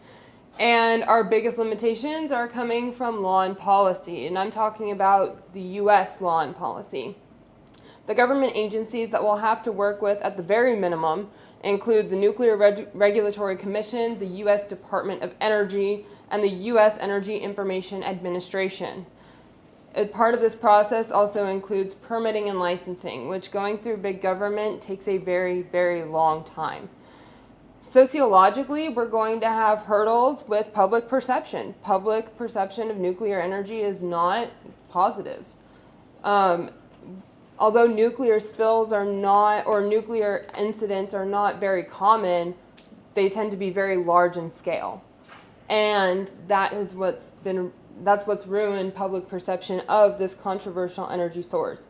And our biggest limitations are coming from law and policy, and I'm talking about the US law and policy. The government agencies that we'll have to work with at the very minimum include the Nuclear Regulatory Commission, the US Department of Energy, and the US Energy Information Administration. A part of this process also includes permitting and licensing, which going through big government takes a very long time. Sociologically, we're going to have hurdles with public perception. Public perception of nuclear energy is not positive. Although nuclear spills are not, or nuclear incidents are not very common, they tend to be very large in scale. And that's what's ruined public perception of this controversial energy source.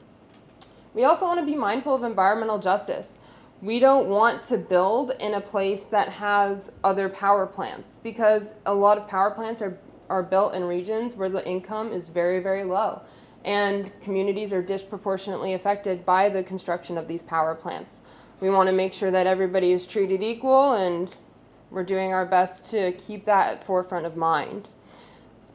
We also want to be mindful of environmental justice. We don't want to build in a place that has other power plants, because a lot of power plants are built in regions where the income is very low, and communities are disproportionately affected by the construction of these power plants. We want to make sure that everybody is treated equal, and we're doing our best to keep that at forefront of mind.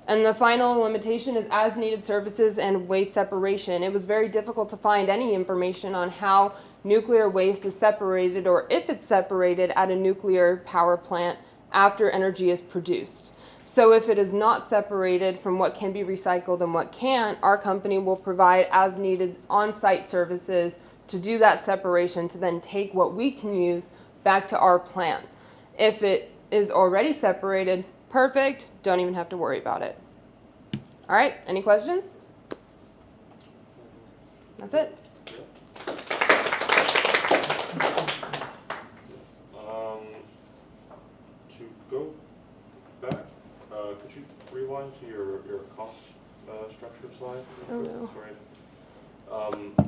And the final limitation is as-needed services and waste separation. It was very difficult to find any information on how nuclear waste is separated, or if it's separated at a nuclear power plant after energy is produced. So if it is not separated from what can be recycled and what can't, our company will provide as-needed on-site services to do that separation, to then take what we can use back to our plant. If it is already separated, perfect, don't even have to worry about it. All right, any questions? That's it. To go back, could you rewind to your cost structure slide? Oh no. Sorry.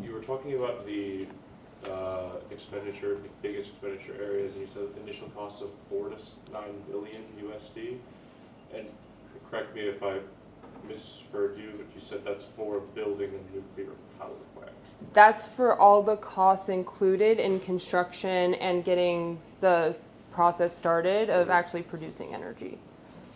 You were talking about the biggest expenditure areas, and you said initial cost of $4 to $9 billion USD. And correct me if I misheard you, but you said that's for building a nuclear power plant. That's for all the costs included in construction and getting the process started of actually producing energy.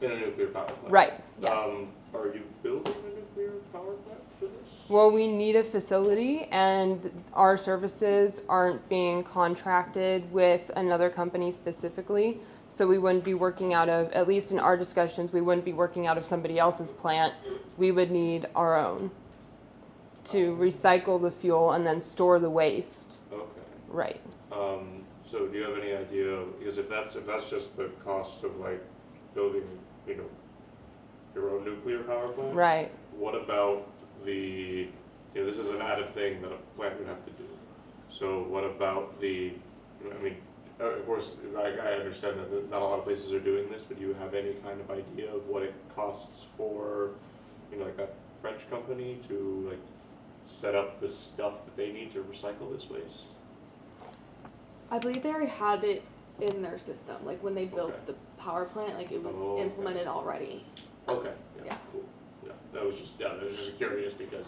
In a nuclear power plant. Right, yes. Are you building a nuclear power plant for this? Well, we need a facility, and our services aren't being contracted with another company specifically. So we wouldn't be working out of, at least in our discussions, we wouldn't be working out of somebody else's plant. We would need our own to recycle the fuel and then store the waste. Okay. Right. So do you have any idea, because if that's just the cost of like building, your own nuclear power plant? Right. What about this is an added thing that a plant would have to do. So what about of course, I understand that not a lot of places are doing this, but do you have any kind of idea of what it costs for, like that French company to like set up the stuff that they need to recycle this waste? I believe they already had it in their system, like when they built Okay. the power plant, like it was implemented already. Okay. Yeah. Cool. Yeah. I was just curious because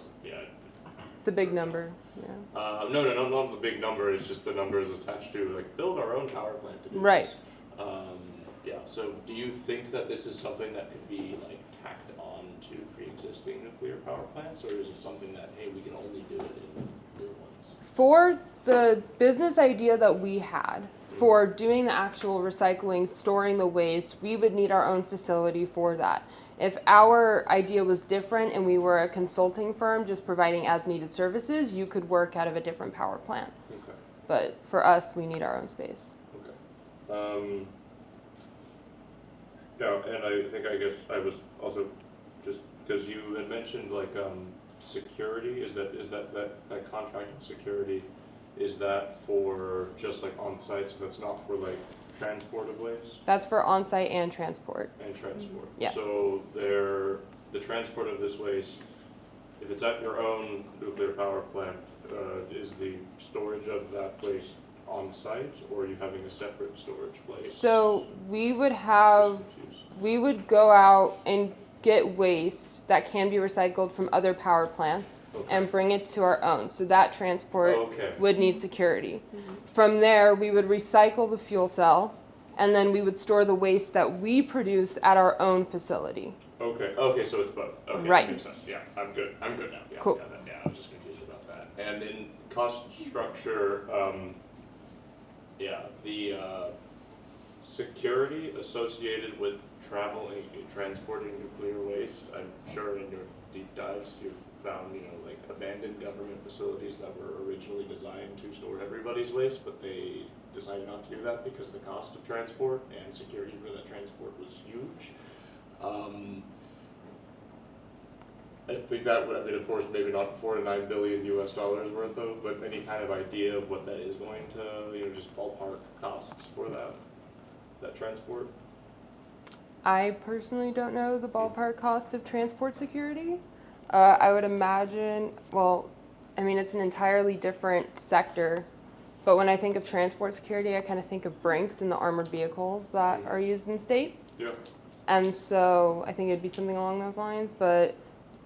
The big number. Yeah. No, not the big number. It's just the numbers attached to like build our own power plant to do Right. this. So do you think that this is something that could be like tacked on to pre-existing nuclear power plants, or is it something that hey we can only do it in new ones? For the business idea that we had, for doing the actual recycling, storing the waste, we would need our own facility for that. If our idea was different and we were a consulting firm just providing as needed services, you could work out of a different power plant. Okay. But for us, we need our own space. Okay. And I guess I was also just because you had mentioned like security. Is that contracting security? Is that for just like on site? So that's not for like transport of waste? That's for on-site and transport. And transport. Yes. So the transport of this waste, if it's at your own nuclear power plant, is the storage of that waste on site, or are you having a separate storage place? So we would go out and get waste that can be recycled from other power plants and bring it to our own. So that transport would need security. From there, we would recycle the fuel cell, and then we would store the waste that we produce at our own facility. Okay, so it's both. Okay, right. That makes sense. Yeah, I'm good now. Yeah, cool. I was just confused about that. And in cost structure, the security associated with traveling and transporting nuclear waste, I'm sure in your deep dives you've found, like abandoned government facilities that were originally designed to store everybody's waste, but they decided not to do that because the cost of transport and security for that transport was huge. I think that would, of course, maybe not $4 to $9 billion US worth of, but any kind of idea of what that is going to, just ballpark costs for that transport? I personally don't know the ballpark cost of transport security. I would imagine, it's an entirely different sector, but when I think of transport security, I kind of think of Brinks and the armored vehicles that are used in states. Yeah. And so I think it'd be something along those lines, but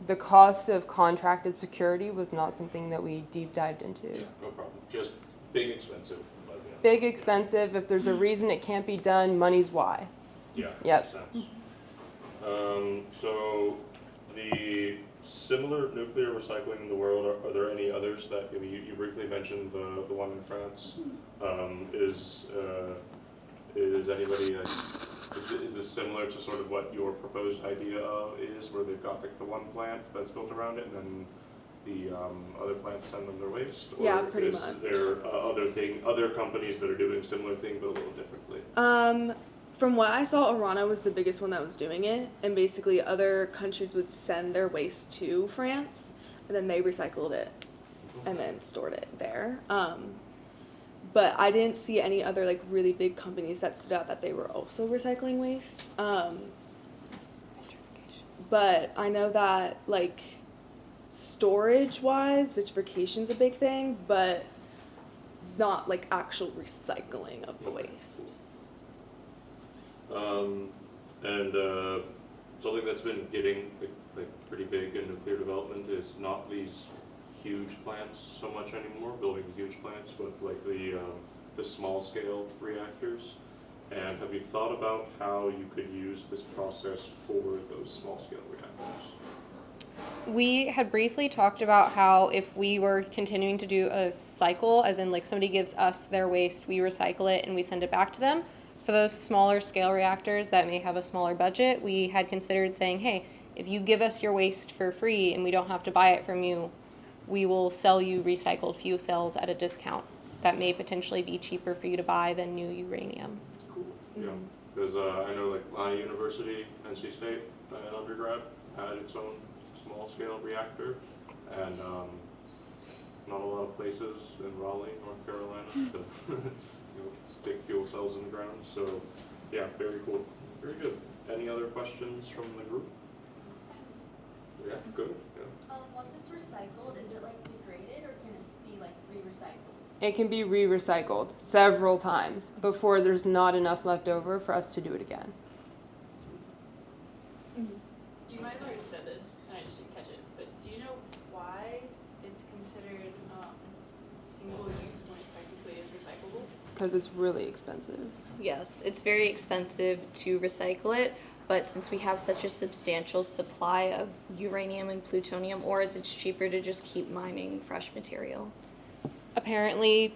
the cost of contracted security was not something that we deep dived into. Yeah, no problem. Just big expensive. Big expensive. If there's a reason it can't be done, money's why. Yeah. Yep. Makes sense. So the similar nuclear recycling in the world, are there any others that you briefly mentioned the one in France? Is anybody is this similar to sort of what your proposed idea is, where they've got like the one plant that's built around it, and then the other plants send them their waste? Or Yeah, pretty much. There other companies that are doing similar thing but a little differently? From what I saw, Orano was the biggest one that was doing it, and basically other countries would send their waste to France, and then they recycled it and then stored it there. But I didn't see any other like really big companies that stood out that they were also recycling waste. But I know that like storage-wise, vitrification's a big thing, but not like actual recycling of the waste. something that's been getting like pretty big in nuclear development is not these huge plants so much anymore, building huge plants, but like the small scale reactors. And have you thought about how you could use this process for those small scale reactors? We had briefly talked about how if we were continuing to do a cycle, as in like somebody gives us their waste, we recycle it and we send it back to them. For those smaller scale reactors that may have a smaller budget, we had considered saying, hey, if you give us your waste for free and we don't have to buy it from you, we will sell you recycled fuel cells at a discount that may potentially be cheaper for you to buy than new uranium. Cool. Yeah, because I know like my university, NC State, in undergrad had its own small scale reactor, and not a lot of places in Raleigh, North Carolina to stick fuel cells in the ground. So yeah, very cool. Very good. Any other questions from the group? Yeah, good. Yeah. Once it's recycled, is it like degraded or can it be like re-recycled? It can be re-recycled several times before there's not enough left over for us to do it again. You might have already said this, and I just didn't catch it, but do you know why it's considered single use when it technically is recyclable? Because it's really expensive. Yes, it's very expensive to recycle it, but since we have such a substantial supply of uranium and plutonium ores, it's cheaper to just keep mining fresh material. Apparently,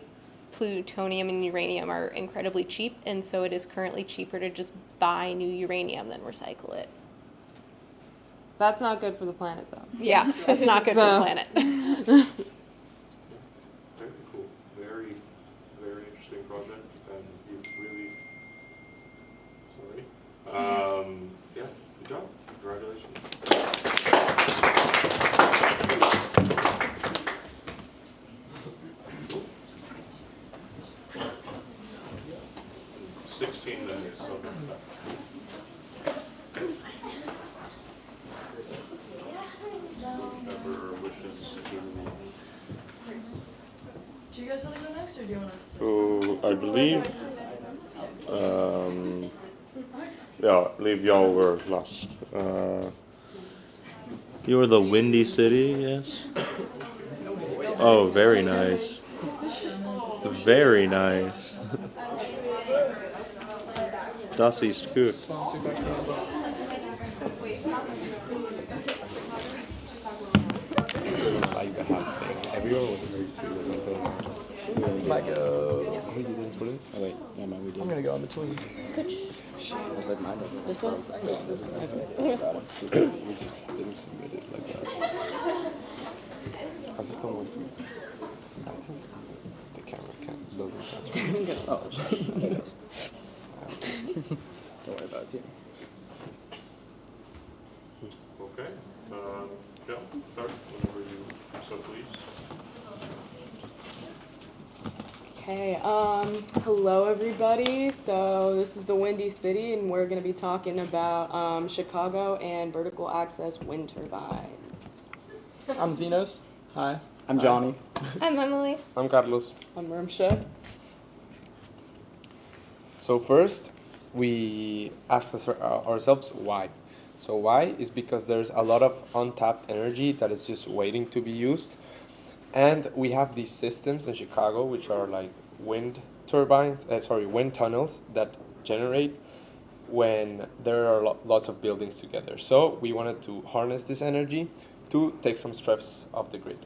plutonium and uranium are incredibly cheap, and so it is currently cheaper to just buy new uranium than recycle it. That's not good for the planet, though. Yeah, that's not good for the planet. Very cool. Very, very interesting project, and you really, yeah, good job. Congratulations. Cool. 16 minutes. So whoever wishes to. Do you guys want to go next, or do you want us to? So I believe, yeah, I believe y'all were last. You were the Windy City, yes? Oh, very nice. Very nice. Das ist gut. Everyone was very serious, I think. Might go. Who you didn't put it? Oh wait, no, man, we did. I'm gonna go in between. I was like, mine doesn't. This one? This one. We just didn't submit it like that. I just don't want to. I think the camera doesn't catch me. Oh, it does. Don't worry about it, too. Okay. Yeah, start whenever you so please. Okay, hello everybody. So this is the Windy City, and we're going to be talking about Chicago and vertical access wind turbines. I'm Zenos. Hi. I'm Johnny. I'm Emily. I'm Carlos. I'm Rimsha. So first, we asked ourselves why. So why is because there's a lot of untapped energy that is just waiting to be used. And we have these systems in Chicago, which are like wind tunnels that generate when there are lots of buildings together. So we wanted to harness this energy to take some stress off the grid.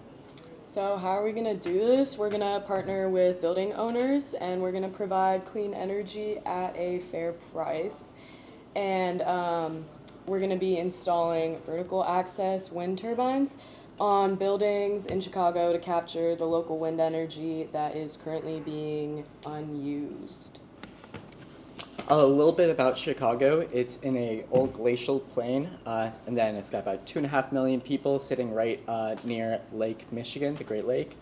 So how are we going to do this? We're going to partner with building owners, and we're going to provide clean energy at a fair price. And we're going to be installing vertical access wind turbines on buildings in Chicago to capture the local wind energy that is currently being unused. A little bit about Chicago. It's in a old glacial plain, and then it's got about 2.5 million people sitting right near Lake Michigan, the Great Lake.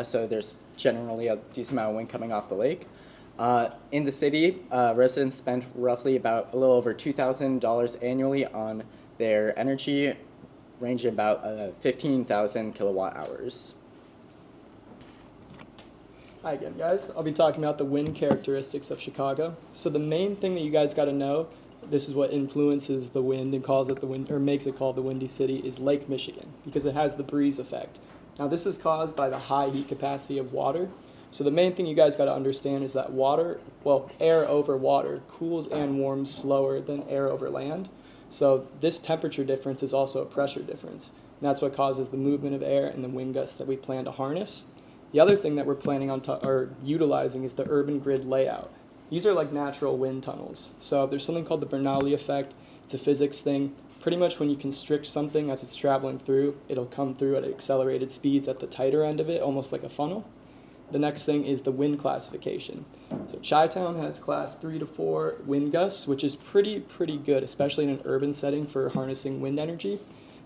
So there's generally a decent amount of wind coming off the lake. In the city, residents spend roughly about a little over $2,000 annually on their energy, ranging about 15,000 kilowatt hours. Hi again, guys. I'll be talking about the wind characteristics of Chicago. So the main thing that you guys got to know this is what influences the wind and calls it the wind, or makes it called the Windy City, is Lake Michigan, because it has the breeze effect. Now this is caused by the high heat capacity of water. So the main thing you guys got to understand is that air over water cools and warms slower than air over land. So this temperature difference is also a pressure difference. And that's what causes the movement of air and the wind gusts that we plan to harness. The other thing that we're planning on utilizing is the urban grid layout. These are like natural wind tunnels. So there's something called the Bernoulli effect. It's a physics thing. Pretty much when you constrict something as it's traveling through, it'll come through at accelerated speeds at the tighter end of it, almost like a funnel. The next thing is the wind classification. So Chi-Town has class 3 to 4 wind gusts, which is pretty good, especially in an urban setting for harnessing wind energy.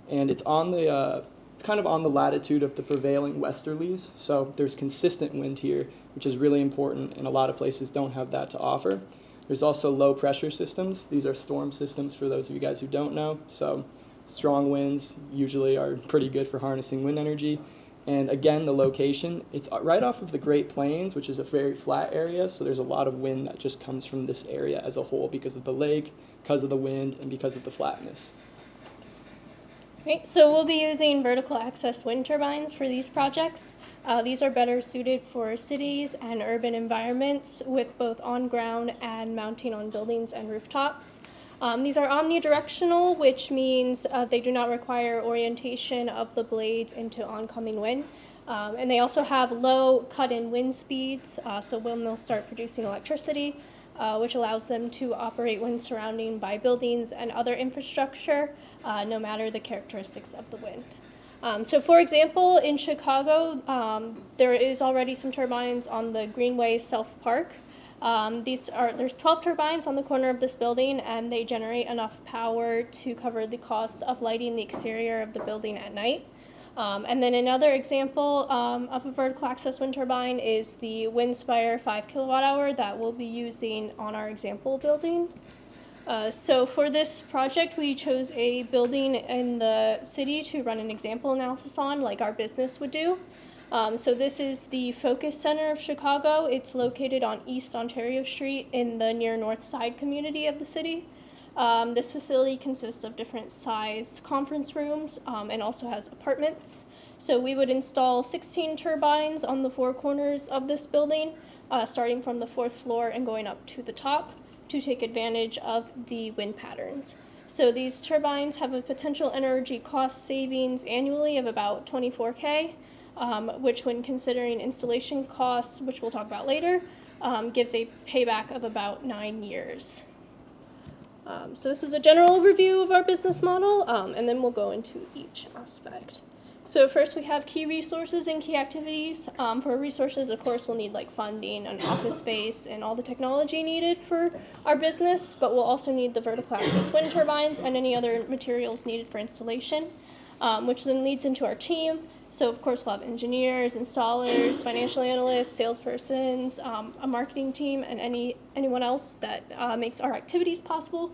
And it's kind of on the latitude of the prevailing westerlies. So there's consistent wind here, which is really important, and a lot of places don't have that to offer. There's also low pressure systems. These are storm systems for those of you guys who don't know. So strong winds usually are pretty good for harnessing wind energy. And again, the location, it's right off of the Great Plains, which is a very flat area. So there's a lot of wind that just comes from this area as a whole because of the lake, because of the wind, and because of the flatness. Right, so we'll be using vertical access wind turbines for these projects. These are better suited for cities and urban environments with both on-ground and mounting on buildings and rooftops. These are omnidirectional, which means they do not require orientation of the blades into oncoming wind. And they also have low cut-in wind speeds, so when they'll start producing electricity, which allows them to operate when surrounding by buildings and other infrastructure, no matter the characteristics of the wind. So for example, in Chicago, there is already some turbines on the Greenway Self Park. There's 12 turbines on the corner of this building, and they generate enough power to cover the costs of lighting the exterior of the building at night. And then another example of a vertical access wind turbine is the Windspire 5 kilowatt hour that we'll be using on our example building. So for this project, we chose a building in the city to run an example analysis on, like our business would do. So this is the Focus Center of Chicago. It's located on East Ontario Street in the near north side community of the city. This facility consists of different size conference rooms and also has apartments. So we would install 16 turbines on the 4 corners of this building, starting from the 4th floor and going up to the top to take advantage of the wind patterns. So these turbines have a potential energy cost savings annually of about $24K, which when considering installation costs, which we'll talk about later, gives a payback of about 9 years. So this is a general overview of our business model, and then we'll go into each aspect. So first we have key resources and key activities. For resources, of course, we'll need like funding and office space and all the technology needed for our business, but we'll also need the vertical access wind turbines and any other materials needed for installation, which then leads into our team. So of course we'll have engineers, installers, financial analysts, salespersons, a marketing team, and anyone else that makes our activities possible,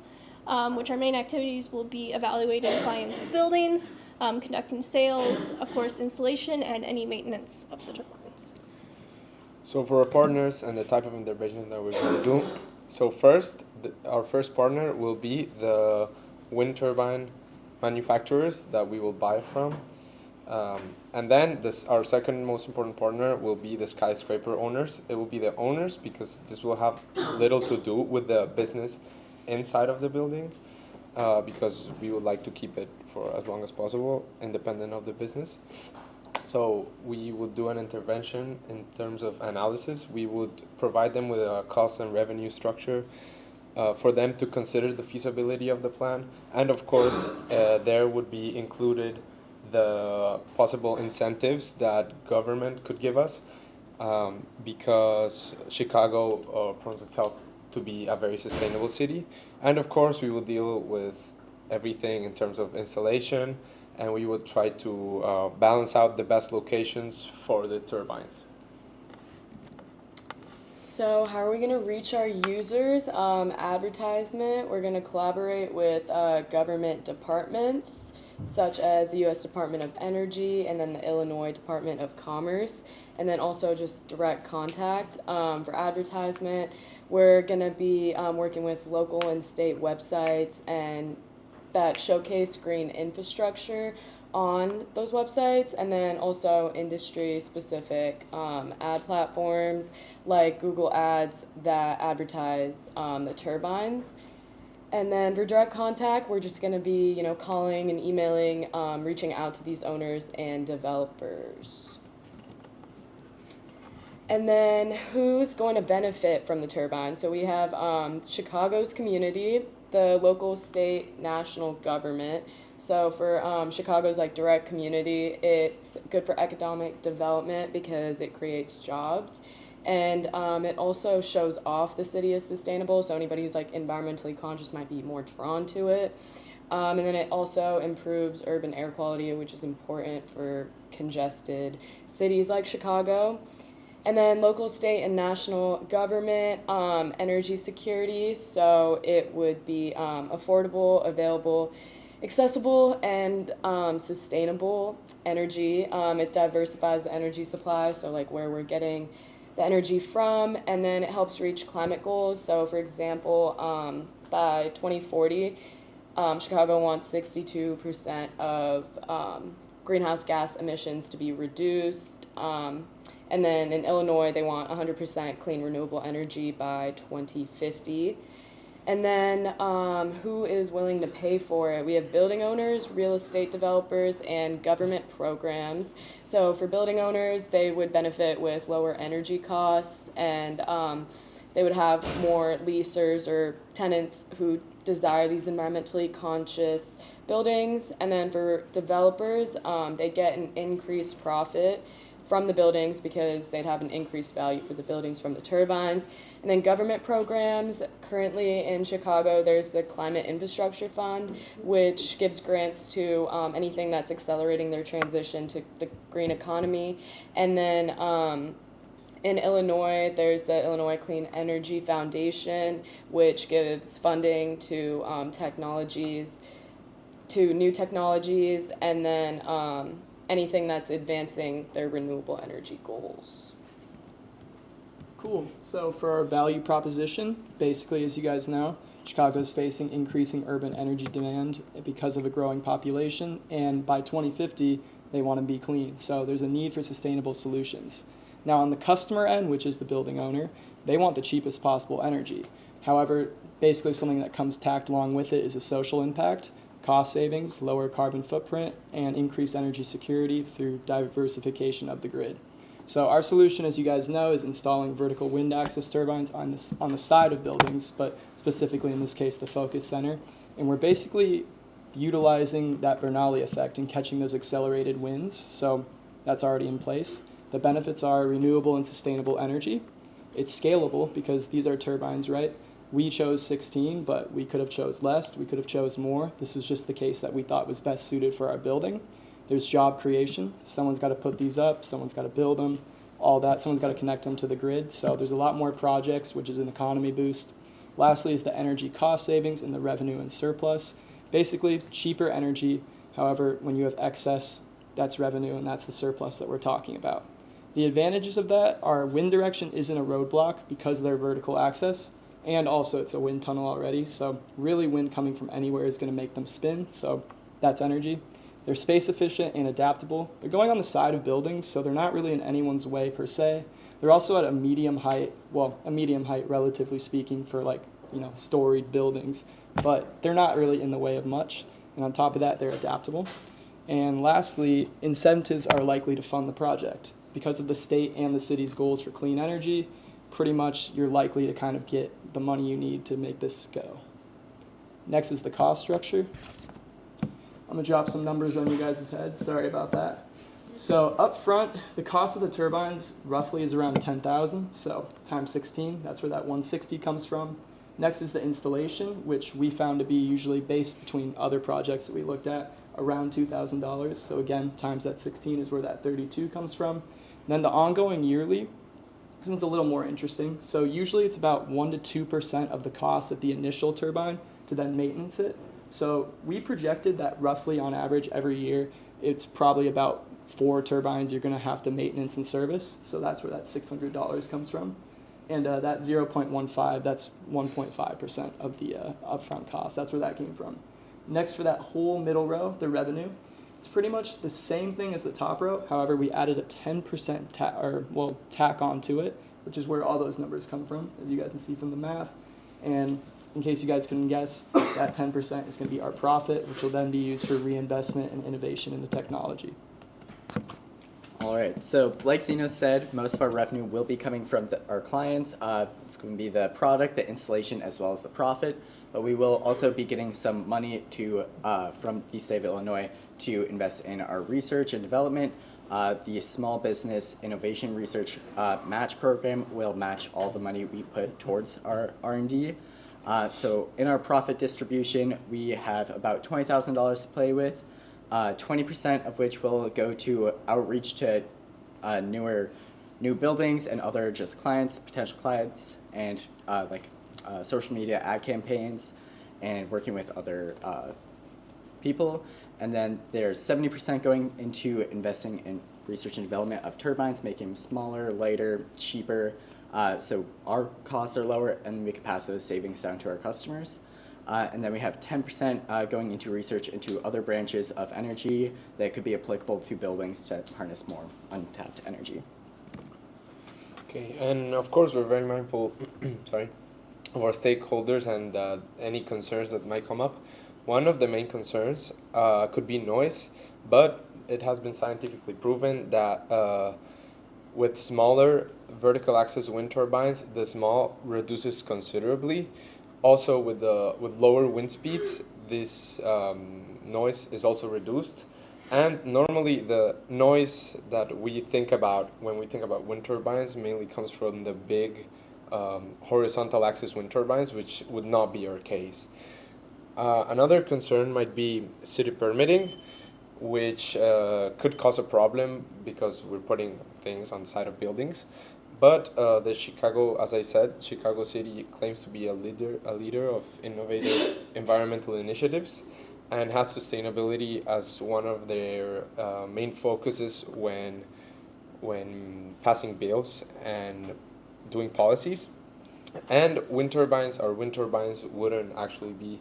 which our main activities will be evaluating clients' buildings, conducting sales, of course installation, and any maintenance of the turbines. So for our partners and the type of intervention that we're going to do, so first, our first partner will be the wind turbine manufacturers that we will buy from. And then our second most important partner will be the skyscraper owners. It will be the owners because this will have little to do with the business inside of the building, because we would like to keep it for as long as possible, independent of the business. So we would do an intervention in terms of analysis. We would provide them with a cost and revenue structure for them to consider the feasibility of the plan. And of course, there would be included the possible incentives that government could give us, because Chicago proves itself to be a very sustainable city. And of course, we will deal with everything in terms of installation, and we would try to balance out the best locations for the turbines. So how are we going to reach our users? Advertisement, we're going to collaborate with government departments, such as the U.S. Department of Energy and then the Illinois Department of Commerce. and then also just direct contact. For advertisement, we're going to be working with local and state websites and that showcase green infrastructure on those websites, and then also industry-specific ad platforms like Google Ads that advertise the turbines. And then for direct contact, we're just going to be, calling and emailing, reaching out to these owners and developers. And then who's going to benefit from the turbine? So we have Chicago's community, the local, state, national government. So for Chicago's direct community, it's good for economic development because it creates jobs. And it also shows off the city as sustainable, so anybody who's environmentally conscious might be more drawn to it. And then it also improves urban air quality, which is important for congested cities like Chicago. And then local, state, and national government, energy security, so it would be affordable, available, accessible, and sustainable energy. It diversifies the energy supply, so where we're getting the energy from, and then it helps reach climate goals. So for example, by 2040, Chicago wants 62% of greenhouse gas emissions to be reduced. And then in Illinois, they want 100% clean renewable energy by 2050. And then who is willing to pay for it? We have building owners, real estate developers, and government programs. So for building owners, they would benefit with lower energy costs, and they would have more leasers or tenants who desire these environmentally conscious buildings. And then for developers, they get an increased profit from the buildings because they'd have an increased value for the buildings from the turbines. And then government programs, currently in Chicago, there's the Climate Infrastructure Fund, which gives grants to anything that's accelerating their transition to the green economy. And then in Illinois, there's the Illinois Clean Energy Foundation, which gives funding to new technologies, and then anything that's advancing their renewable energy goals. Cool. So for our value proposition, basically, as you guys know, Chicago is facing increasing urban energy demand because of a growing population, and by 2050, they want to be clean. So there's a need for sustainable solutions. Now, on the customer end, which is the building owner, they want the cheapest possible energy. However, basically something that comes tacked along with it is a social impact, cost savings, lower carbon footprint, and increased energy security through diversification of the grid. So our solution, as you guys know, is installing vertical wind axis turbines on the side of buildings, but specifically in this case, the focus center. And we're basically utilizing that Bernoulli effect and catching those accelerated winds. So that's already in place. The benefits are renewable and sustainable energy. It's scalable because these are turbines, right? We chose 16, but we could have chose less. We could have chose more. This was just the case that we thought was best suited for our building. There's job creation. Someone's got to put these up. Someone's got to build them. All that. Someone's got to connect them to the grid. So there's a lot more projects, which is an economy boost. Lastly is the energy cost savings and the revenue and surplus. Basically, cheaper energy. However, when you have excess, that's revenue, and that's the surplus that we're talking about. The advantages of that are wind direction isn't a roadblock because they're vertical access, and also it's a wind tunnel already. So really wind coming from anywhere is going to make them spin. So that's energy. They're space efficient and adaptable. They're going on the side of buildings, so they're not really in anyone's way per se. They're also at a medium height relatively speaking for storied buildings, but they're not really in the way of much. And on top of that, they're adaptable. And lastly, incentives are likely to fund the project. Because of the state and the city's goals for clean energy, pretty much you're likely to kind of get the money you need to make this go. Next is the cost structure. I'm going to drop some numbers on you guys' heads. Sorry about that. So up front, the cost of the turbines roughly is around $10,000. So times 16, that's where that 160 comes from. Next is the installation, which we found to be usually based between other projects that we looked at, around $2,000. So again, times that 16 is where that 32 comes from. Then the ongoing yearly, this one's a little more interesting. So usually it's about 1 to 2% of the cost of the initial turbine to then maintenance it. So we projected that roughly on average every year, it's probably about 4 turbines you're going to have to maintenance and service. So that's where that $600 comes from. And that 0.15, that's 1.5% of the upfront cost. That's where that came from. Next, for that whole middle row, the revenue, it's pretty much the same thing as the top row. However, we added a 10% tack onto it, which is where all those numbers come from, as you guys can see from the math. And in case you guys couldn't guess, that 10% is going to be our profit, which will then be used for reinvestment and innovation in the technology. All right, so like Zeno said, most of our revenue will be coming from our clients. It's going to be the product, the installation, as well as the profit. But we will also be getting some money from the state of Illinois to invest in our research and development. The Small Business Innovation Research Match Program will match all the money we put towards our R&D. So in our profit distribution, we have about $20,000 to play with. 20% of which will go to outreach to new buildings and other just clients, potential clients, and social media ad campaigns and working with other people. And then there's 70% going into investing in research and development of turbines, making them smaller, lighter, cheaper, so our costs are lower and we can pass those savings down to our customers. And then we have 10% going into research into other branches of energy that could be applicable to buildings to harness more untapped energy. Okay, and of course we're very mindful of our stakeholders and any concerns that might come up. One of the main concerns could be noise, but it has been scientifically proven that with smaller vertical axis wind turbines, the small reduces considerably. Also, with lower wind speeds, this noise is also reduced. And normally, the noise that we think about when we think about wind turbines mainly comes from the big horizontal axis wind turbines, which would not be our case. Another concern might be city permitting, which could cause a problem because we're putting things on the side of buildings. But the Chicago, as I said, Chicago City claims to be a leader of innovative environmental initiatives and has sustainability as one of their main focuses when passing bills and doing policies. And wind turbines wouldn't actually be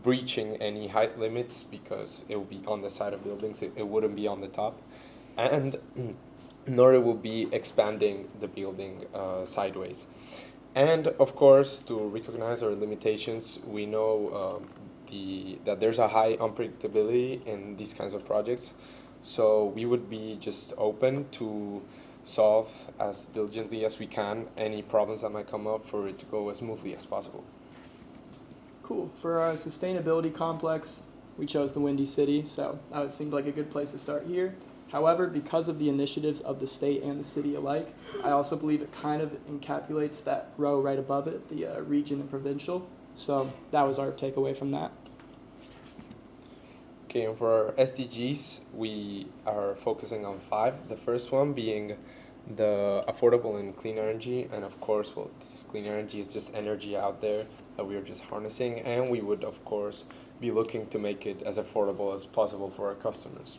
breaching any height limits because it would be on the side of buildings, it wouldn't be on the top. And nor it will be expanding the building sideways. And of course, to recognize our limitations, we know that there's a high unpredictability in these kinds of projects. So we would be just open to solve as diligently as we can any problems that might come up for it to go as smoothly as possible. Cool. For our sustainability complex, we chose the Windy City, so it seemed like a good place to start here. However, because of the initiatives of the state and the city alike, I also believe it kind of encapsulates that row right above it, the region and provincial. So that was our takeaway from that. Okay, and for our SDGs, we are focusing on 5. The first one being the affordable and clean energy. And of course, this is clean energy, it's just energy out there that we are just harnessing. And we would, of course, be looking to make it as affordable as possible for our customers.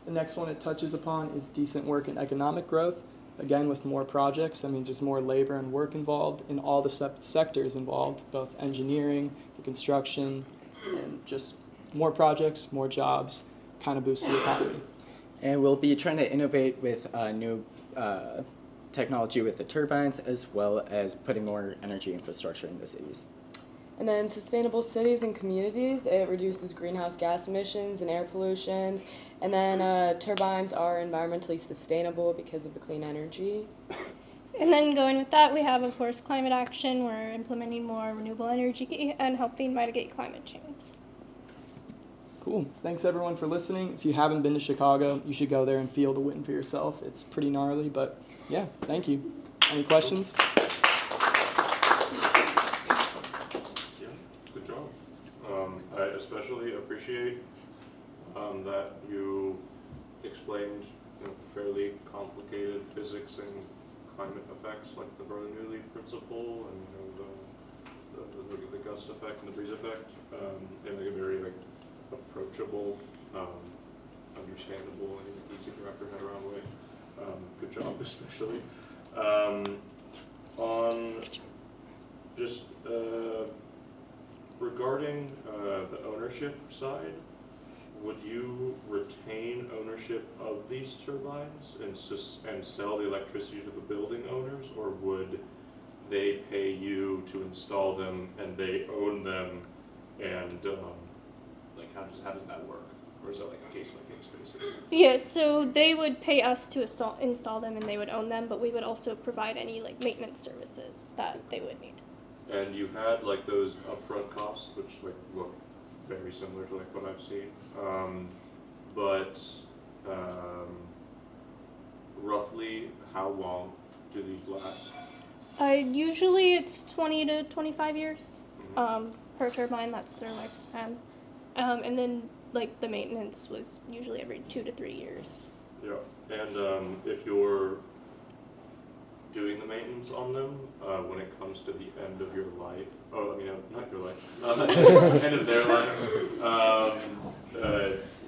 The next one it touches upon is decent work and economic growth. Again, with more projects, that means there's more labor and work involved in all the sectors involved, both engineering, the construction, and just more projects, more jobs, kind of boosts the economy. And we'll be trying to innovate with new technology with the turbines, as well as putting more energy infrastructure in the cities. And then sustainable cities and communities, it reduces greenhouse gas emissions and air pollutions. And then turbines are environmentally sustainable because of the clean energy. And then going with that, we have, of course, climate action. We're implementing more renewable energy and helping mitigate climate change. Cool. Thanks, everyone, for listening. If you haven't been to Chicago, you should go there and feel the wind for yourself. It's pretty gnarly, but yeah, thank you. Any questions? I especially appreciate that you explained fairly complicated physics and climate effects like the Bernoulli principle and the gust effect and the breeze effect in a very approachable understandable and easy to wrap your head around way. Good job, especially. On just regarding the ownership side, would you retain ownership of these turbines and sell the electricity to the building owners, or would they pay you to install them and they own them, and like how does that work, or is that like a case by case basis? Yeah, so they would pay us to install them, and they would own them, but we would also provide any like maintenance services that they would need. And you had like those upfront costs, which like look very similar to like what I've seen, but roughly how long do these last? Usually it's 20 to 25 years per turbine. That's their lifespan, and then like the maintenance was usually every 2 to 3 years. Yeah, and if you're doing the maintenance on them, when it comes to the end of your life, not your life, end of their life,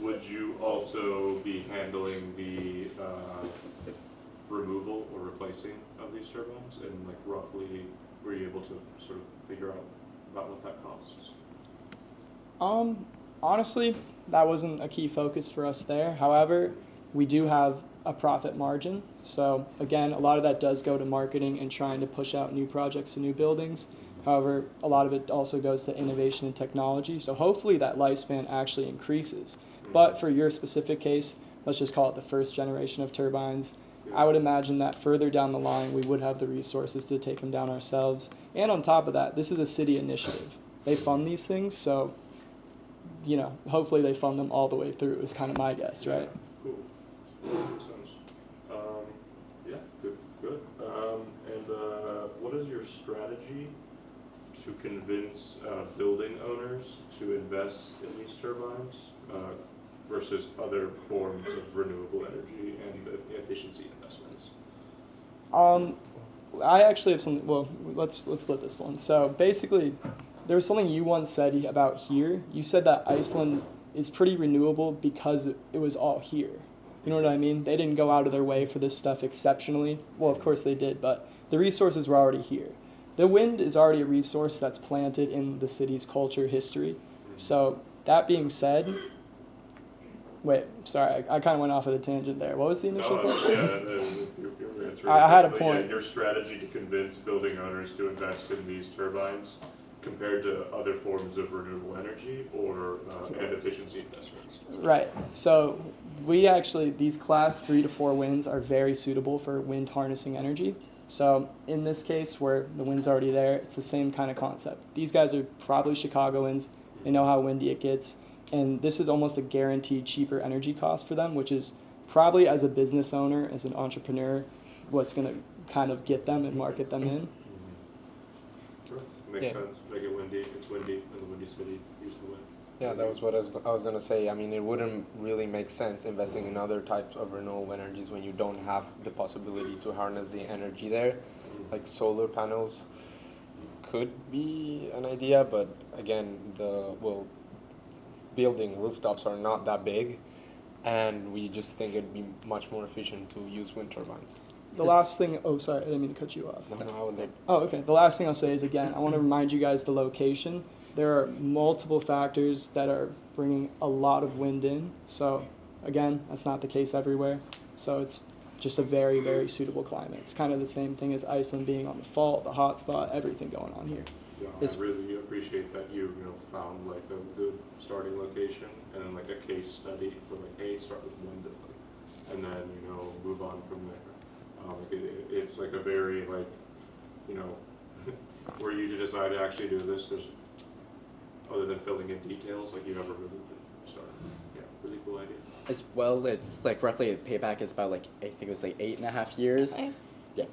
would you also be handling the removal or replacing of these turbines? And like roughly, were you able to sort of figure out about what that costs? Honestly, that wasn't a key focus for us there. However, we do have a profit margin. So again, a lot of that does go to marketing and trying to push out new projects to new buildings. However, a lot of it also goes to innovation and technology. So hopefully that lifespan actually increases. But for your specific case, let's just call it the first generation of turbines. I would imagine that further down the line, we would have the resources to take them down ourselves. And on top of that, this is a city initiative. They fund these things, so, hopefully they fund them all the way through is kind of my guess, right? Cool. Makes sense. Yeah, good. And what is your strategy to convince building owners to invest in these turbines versus other forms of renewable energy and efficiency investments? I actually have something. Well, let's split this one. So basically, there was something you once said about here. You said that Iceland is pretty renewable because it was all here. You know what I mean? They didn't go out of their way for this stuff exceptionally. Well, of course they did, but the resources were already here. The wind is already a resource that's planted in the city's culture history. So that being said, wait, sorry, I kind of went off at a tangent there. What was the initial question? Your answer. I had a point. Yeah, your strategy to convince building owners to invest in these turbines compared to other forms of renewable energy or and efficiency investments. Right. So we actually, these class 3 to 4 winds are very suitable for wind harnessing energy. So in this case where the wind's already there, it's the same kind of concept. These guys are probably Chicagoans. They know how windy it gets. And this is almost a guaranteed cheaper energy cost for them, which is probably as a business owner, as an entrepreneur, what's going to kind of get them and market them in. Sure. Makes sense. Make it windy. It's windy in the windy city. Use the wind. Yeah, that was what I was going to say. I mean, it wouldn't really make sense investing in other types of renewable energies when you don't have the possibility to harness the energy there. Like solar panels could be an idea, but again, building rooftops are not that big, and we just think it'd be much more efficient to use wind turbines. The last thing, sorry, I didn't mean to cut you off. No, I was there. Oh, okay. The last thing I'll say is, again, I want to remind you guys the location. There are multiple factors that are bringing a lot of wind in. So, again, that's not the case everywhere. So it's just a very, very suitable climate. It's kind of the same thing as Iceland being on the fault, the hot spot, everything going on here. Yeah, I really appreciate that you found like a good starting location and then like a case study for like, hey, start with wind and then move on from there. It's like a very like were you to decide to actually do this, there's other than filling in details, like you never really started. Yeah, really cool idea. As well, it's like roughly payback is about like I think it was like 8.5 years. Okay. Yeah.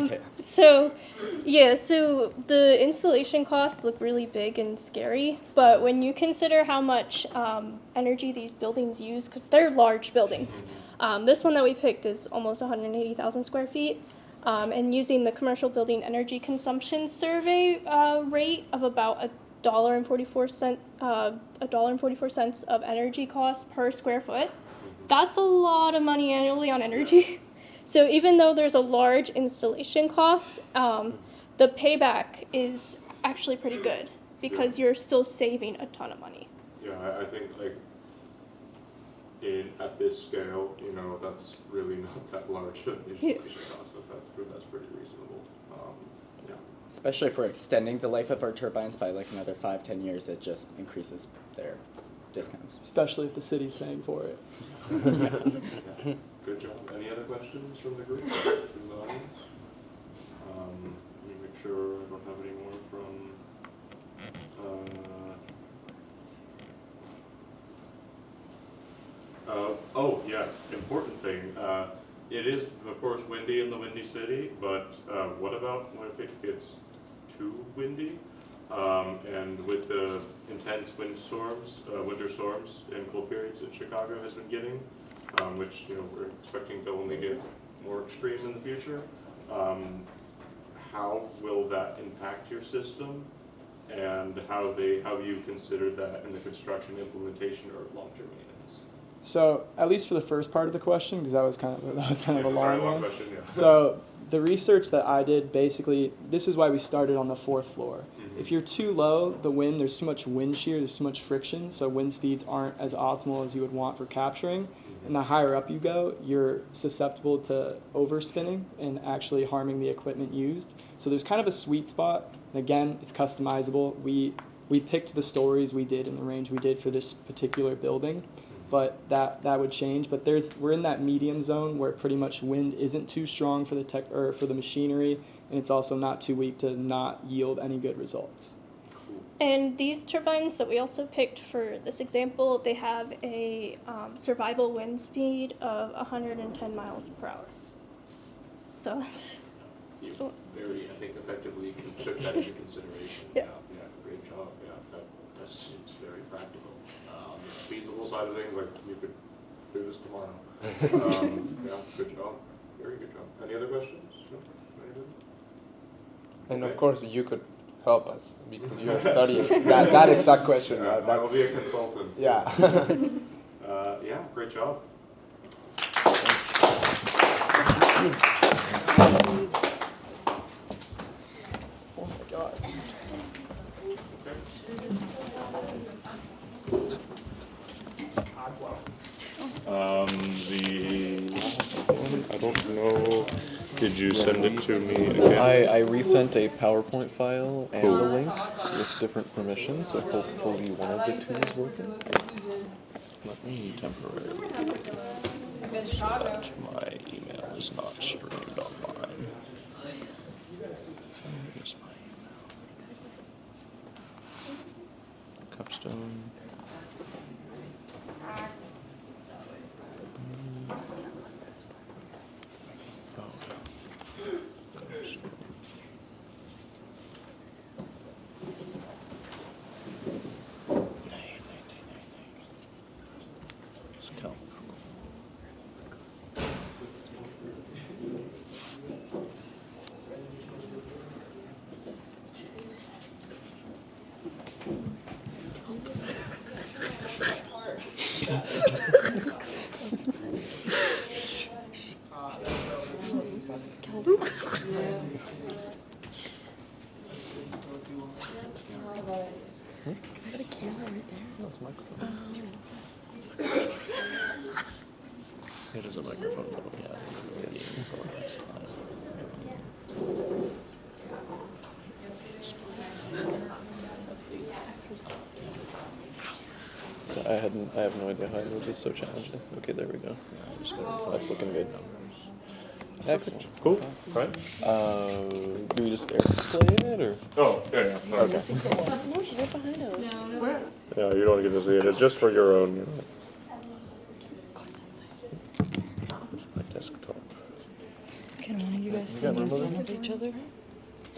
Okay. So the installation costs look really big and scary, but when you consider how much energy these buildings use, because they're large buildings, this one that we picked is almost 180,000 square feet, and using the commercial building energy consumption survey rate of about $1.44 of energy cost per square foot, That's a lot of money annually on energy. So even though there's a large installation cost, the payback is actually pretty good because you're still saving a ton of money. Yeah, I think like at this scale, you know, that's really not that large of an installation cost. That's pretty reasonable. Yeah. Especially if we're extending the life of our turbines by like another 5-10 years, it just increases their discounts. Especially if the city's paying for it. Yeah. Good job. Any other questions from the group, from the audience? Let me make sure I don't have any more from. Oh yeah, important thing. It is of course windy in the Windy City, but what about what if it gets too windy? And with the intense winter storms and cold periods that Chicago has been getting, which we're expecting to only get more extreme in the future, how will that impact your system, and how you consider that in the construction, implementation, or long-term maintenance? So at least for the first part of the question, because that was kind of a long one. Question, yeah. So the research that I did, basically, this is why we started on the 4th floor. Mm-hmm. If you're too low, there's too much wind shear, there's too much friction, so wind speeds aren't as optimal as you would want for capturing. Mm-hmm. And the higher up you go, you're susceptible to overspinning and actually harming the equipment used. So there's kind of a sweet spot. And again, it's customizable. We picked the stories we did and the range we did for this particular building. But that would change. But we're in that medium zone where pretty much wind isn't too strong for the machinery, and it's also not too weak to not yield any good results. And these turbines that we also picked for this example, they have a survival wind speed of 110 miles per hour. So you very, I think, effectively took that into consideration. Yeah. Yeah, great job. Yeah, it's very practical. The feasible side of things, like you could do this tomorrow. Yeah, good job. Very good job. Any other questions? No? Anybody? And of course, you could help us because you are studying that exact question. Yeah, I'll be a consultant. Yeah. Yeah, great job. Oh my God. I don't know. Did you send it to me again? I resent a PowerPoint file and a link with different permissions, so hopefully one of the two is working. Let me temporarily but my email is not streamed online. Here's my email. Capstone. Is that a camera right there? No, it's a microphone. It is a microphone, though, yeah. So I have no idea how I made this so challenging. Okay, there we go. That's looking good. Excellent. Cool. Right. Do we just airplay it or? Oh, yeah. No. Okay. Right behind us. Yeah, you don't get to see it. It's just for your own, My desktop. Can one of you guys sing in front of each other?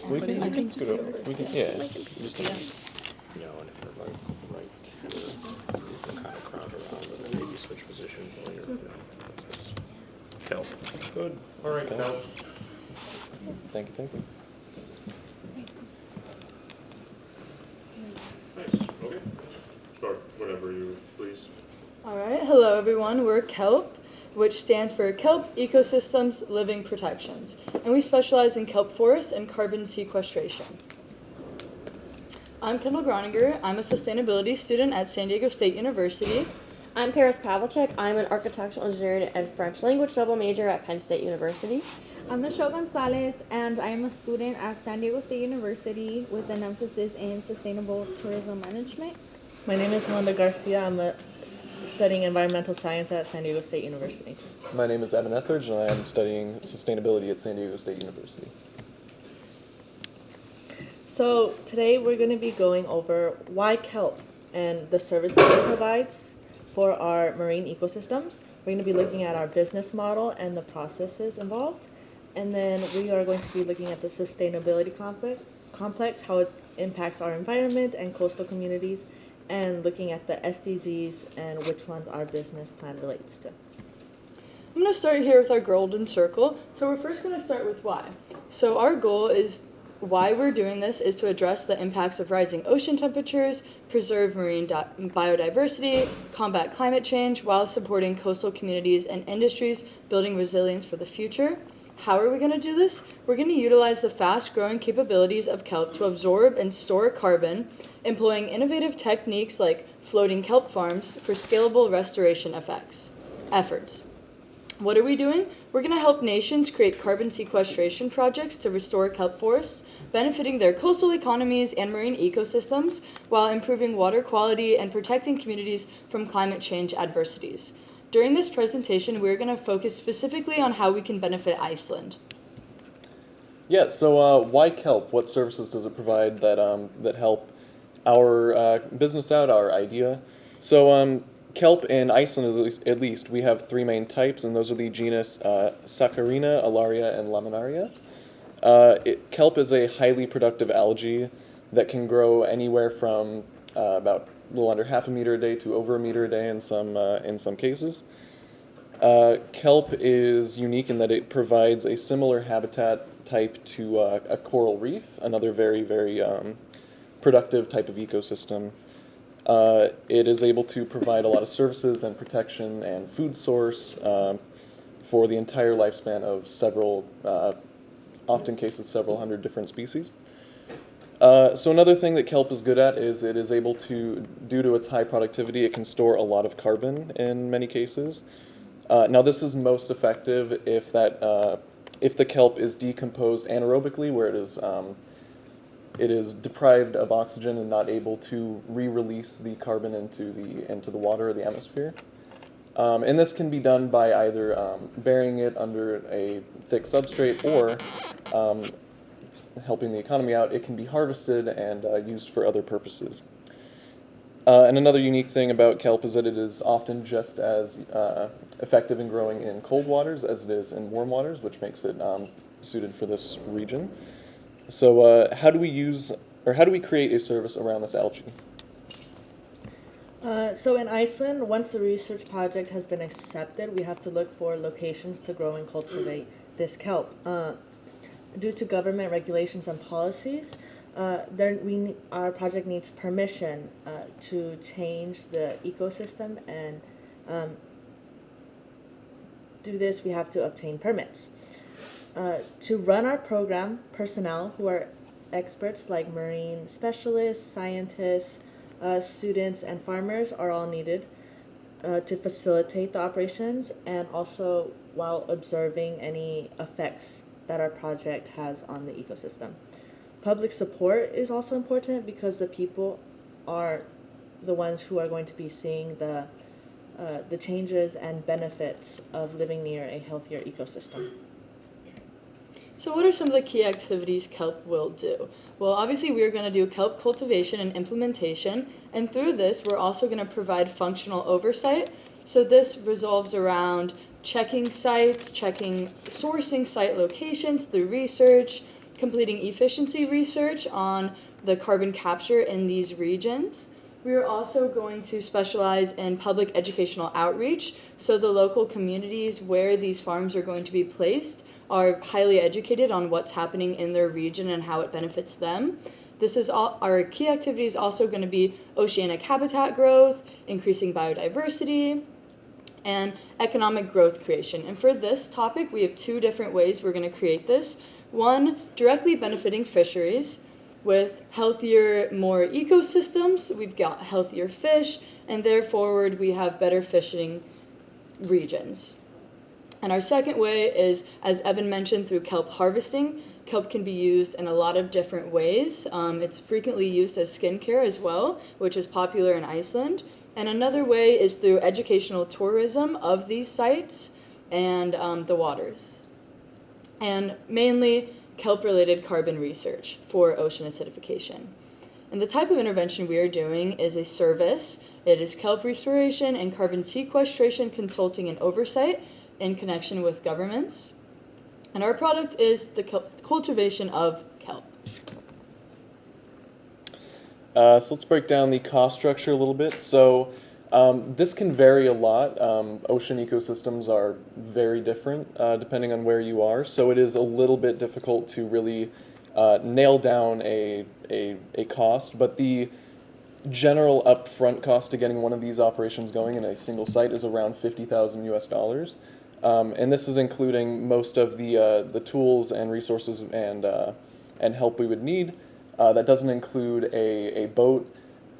We can. I think so. We can. Yeah. Just Yes. and if you're right here, you can kind of crowd around and then maybe switch position while you're help. Good. All right, Okay. now. Thank you. Nice. Okay. Start whenever you please. All right. Hello, Hello everyone, we're KELP, which stands for Kelp Ecosystems Living Protections, and we specialize in kelp forests and carbon sequestration. I'm Kendall Groninger. I'm a sustainability student at San Diego State University. I'm Paris Pavlicek. I'm an architectural engineering and French language double major at Penn State University. I'm Michelle Gonzalez, and I am a student at San Diego State University with an emphasis in sustainable tourism management. My name is Melinda Garcia. I'm studying environmental science at San Diego State University. My name is Evan Etheridge, and I am studying sustainability at San Diego State University. So today we're going to be going over why kelp and the services it provides for our marine ecosystems. We're going to be looking at our business model and the processes involved. And then we are going to be looking at the sustainability complex, how it impacts our environment and coastal communities, and looking at the SDGs and which ones our business plan relates to. I'm going to start here with our golden circle. So we're first going to start with why. So our goal is, why we're doing this is to address the impacts of rising ocean temperatures, preserve marine biodiversity, combat climate change, while supporting coastal communities and industries, building resilience for the future. How are we going to do this? We're going to utilize the fast-growing capabilities of kelp to absorb and store carbon, employing innovative techniques like floating kelp farms for scalable restoration efforts. What are we doing? We're going to help nations create carbon sequestration projects to restore kelp forests, benefiting their coastal economies and marine ecosystems while improving water quality and protecting communities from climate change adversities. During this presentation, we're going to focus specifically on how we can benefit Iceland. Yeah, so why kelp? What services does it provide that help our business out, our idea? So kelp in Iceland, at least, we have three main types, and those are the genus Saccharina, Alaria, and Laminaria. Kelp is a highly productive algae that can grow anywhere from about a little under half a meter a day to over a meter a day in some cases. Kelp is unique in that it provides a similar habitat type to a coral reef, another very, very productive type of ecosystem. It is able to provide a lot of services and protection and food source for the entire lifespan of several, often cases several hundred different species. So another thing that kelp is good at is it is able to, due to its high productivity, it can store a lot of carbon in many cases. Now this is most effective if the kelp is decomposed anaerobically, where it is deprived of oxygen and not able to re-release the carbon into the water or the atmosphere. And this can be done by either burying it under a thick substrate or helping the economy out. It can be harvested and used for other purposes. And another unique thing about kelp is that it is often just as effective in growing in cold waters as it is in warm waters, which makes it suited for this region. So how do we create a service around this algae? So in Iceland, once the research project has been accepted, we have to look for locations to grow and cultivate this kelp. Due to government regulations and policies, our project needs permission to change the ecosystem, and do this we have to obtain permits. To run our program, personnel who are experts like marine specialists, scientists, students, and farmers are all needed to facilitate the operations, and also while observing any effects that our project has on the ecosystem. Public support is also important because the people are the ones who are going to be seeing the changes and benefits of living near a healthier ecosystem. So what are some of the key activities kelp will do? Well, obviously we're going to do kelp cultivation and implementation, and through this we're also going to provide functional oversight. So this revolves around checking sites, sourcing site locations through research, completing efficiency research on the carbon capture in these regions. We are also going to specialize in public educational outreach, so the local communities where these farms are going to be placed are highly educated on what's happening in their region and how it benefits them. This is our key activities also going to be oceanic habitat growth, increasing biodiversity, and economic growth creation. And for this topic, we have two different ways we're going to create this. One, directly benefiting fisheries with healthier, more ecosystems. We've got healthier fish, and therefore we have better fishing regions. And our second way is, as Evan mentioned, through kelp harvesting. Kelp can be used in a lot of different ways. It's frequently used as skincare as well, which is popular in Iceland. And another way is through educational tourism of these sites and the waters. And mainly kelp-related carbon research for ocean acidification. And the type of intervention we are doing is a service. It is kelp restoration and carbon sequestration consulting and oversight in connection with governments. And our product is the cultivation of kelp. So let's break down the cost structure a little bit. So this can vary a lot. Ocean ecosystems are very different depending on where you are. So it is a little bit difficult to really nail down a cost. But the general upfront cost to getting one of these operations going in a single site is around $50,000 US. And this is including most of the tools and resources and help we would need. That doesn't include a boat.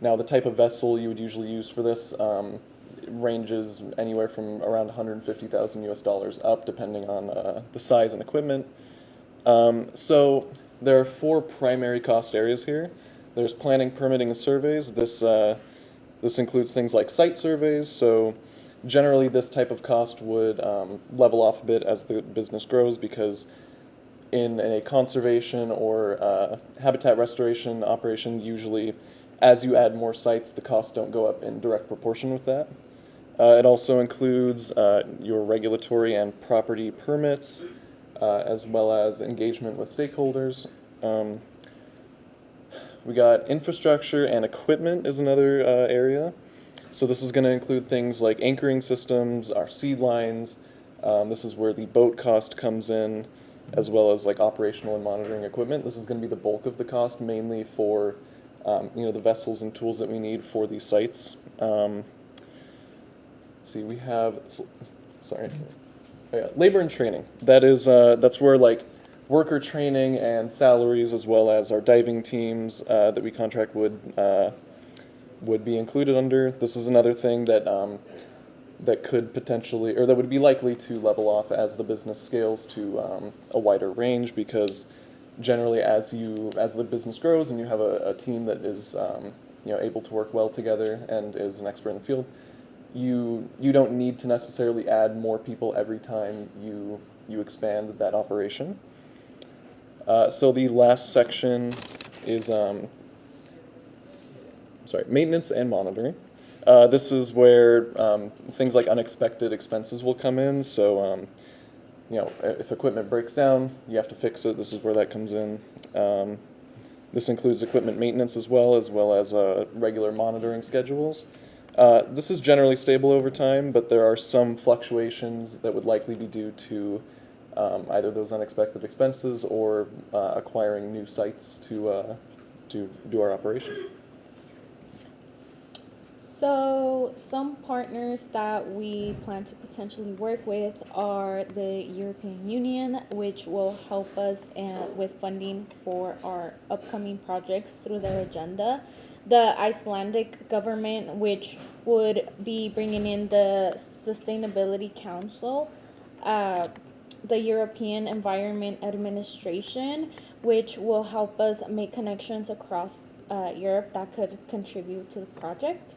Now, the type of vessel you would usually use for this ranges anywhere from around $150,000 US up, depending on the size and equipment. So there are four primary cost areas here. There's planning, permitting, and surveys. This includes things like site surveys. So generally, this type of cost would level off a bit as the business grows, because in a conservation or habitat restoration operation, usually as you add more sites, the costs don't go up in direct proportion with that. It also includes your regulatory and property permits, as well as engagement with stakeholders. We got infrastructure and equipment is another area. So this is going to include things like anchoring systems, our seed lines. This is where the boat cost comes in, as well as like operational and monitoring equipment. This is going to be the bulk of the cost, mainly for the vessels and tools that we need for these sites. Let's see, we have, labor and training. That's where like worker training and salaries, as well as our diving teams that we contract would be included under. This is another thing that that could potentially, or that would be likely to level off as the business scales to a wider range, because generally as the business grows and you have a team that is able to work well together and is an expert in the field, you don't need to necessarily add more people every time you expand that operation. So the last section is maintenance and monitoring. This is where things like unexpected expenses will come in. So, if equipment breaks down, you have to fix it. This is where that comes in. This includes equipment maintenance as well as regular monitoring schedules. This is generally stable over time, but there are some fluctuations that would likely be due to either those unexpected expenses or acquiring new sites to do our operation. So some partners that we plan to potentially work with are the European Union, which will help us with funding for our upcoming projects through their agenda. The Icelandic government, which would be bringing in the Sustainability Council, the European Environment Administration, which will help us make connections across Europe that could contribute to the project.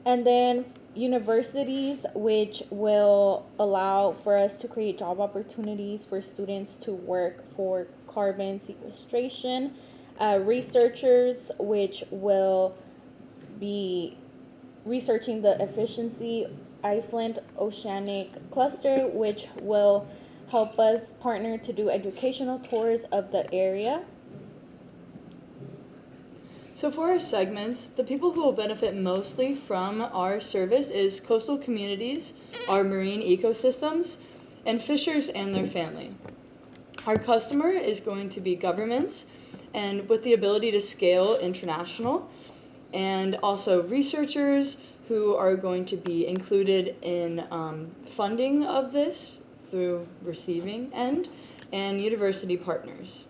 And then universities, which will allow for us to create job opportunities for students to work for carbon sequestration. Researchers, which will be researching the efficiency Iceland Oceanic Cluster, which will help us partner to do educational tours of the area. So for our segments, the people who will benefit mostly from our service is coastal communities, our marine ecosystems, and fishers and their family. Our customer is going to be governments, and with the ability to scale international, and also researchers who are going to be included in funding of this through receiving end, and university partners.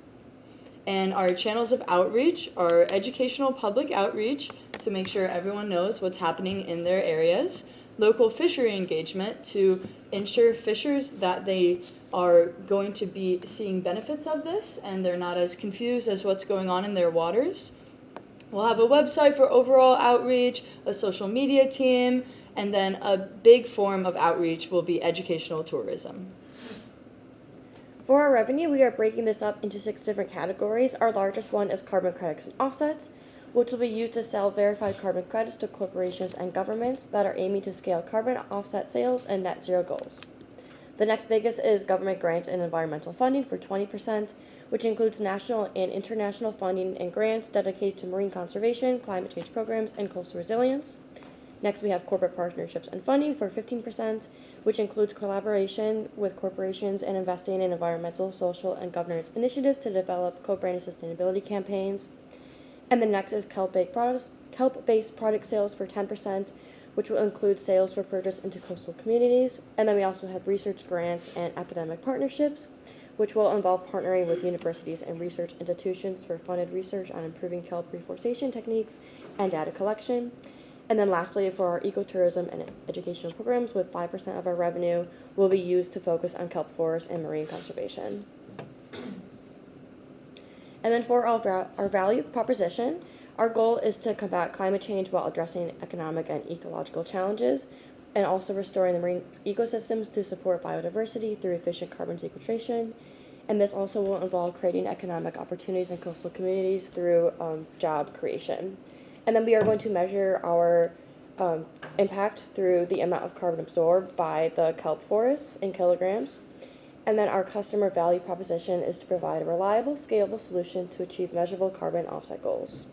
And our channels of outreach are educational public outreach to make sure everyone knows what's happening in their areas, local fishery engagement to ensure fishers that they are going to be seeing benefits of this and they're not as confused as what's going on in their waters. We'll have a website for overall outreach, a social media team, and then a big form of outreach will be educational tourism. For our revenue, we are breaking this up into 6 different categories. Our largest one is carbon credits and offsets, which will be used to sell verified carbon credits to corporations and governments that are aiming to scale carbon offset sales and net zero goals. The next biggest is government grants and environmental funding for 20%, which includes national and international funding and grants dedicated to marine conservation, climate change programs, and coastal resilience. Next, we have corporate partnerships and funding for 15%, which includes collaboration with corporations and investing in environmental, social, and governance initiatives to develop co-branded sustainability campaigns. And the next is kelp-based product sales for 10%, which will include sales for purchase into coastal communities. And then we also have research grants and academic partnerships, which will involve partnering with universities and research institutions for funded research on improving kelp reforestation techniques and data collection. And then lastly, for our ecotourism and educational programs, with 5% of our revenue will be used to focus on kelp forests and marine conservation. And then for our value proposition, our goal is to combat climate change while addressing economic and ecological challenges, and also restoring the marine ecosystems to support biodiversity through efficient carbon sequestration. And this also will involve creating economic opportunities in coastal communities through job creation. And then we are going to measure our impact through the amount of carbon absorbed by the kelp forest in kilograms. And then our customer value proposition is to provide a reliable, scalable solution to achieve measurable carbon offset goals.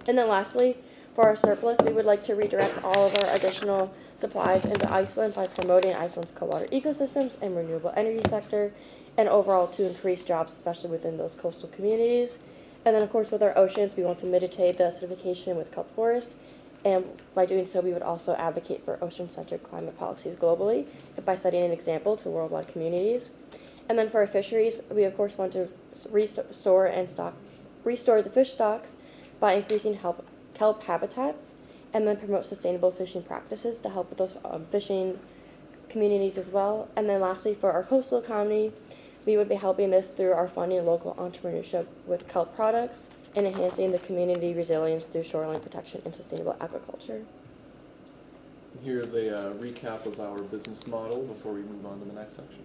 And then lastly, for our surplus, we would like to redirect all of our additional supplies into Iceland by promoting Iceland's cold water ecosystems and renewable energy sector, and overall to increase jobs, especially within those coastal communities. And then, of course, with our oceans, we want to mitigate the acidification with kelp forests, and by doing so, we would also advocate for ocean-centered climate policies globally by setting an example to worldwide communities. And then for our fisheries, we, of course, want to restore the fish stocks by increasing kelp habitats, and then promote sustainable fishing practices to help with those fishing communities as well. And then lastly, for our coastal economy, we would be helping this through our funding local entrepreneurship with kelp products and enhancing the community resilience through shoreline protection and sustainable agriculture. Here's a recap of our business model before we move on to the next section.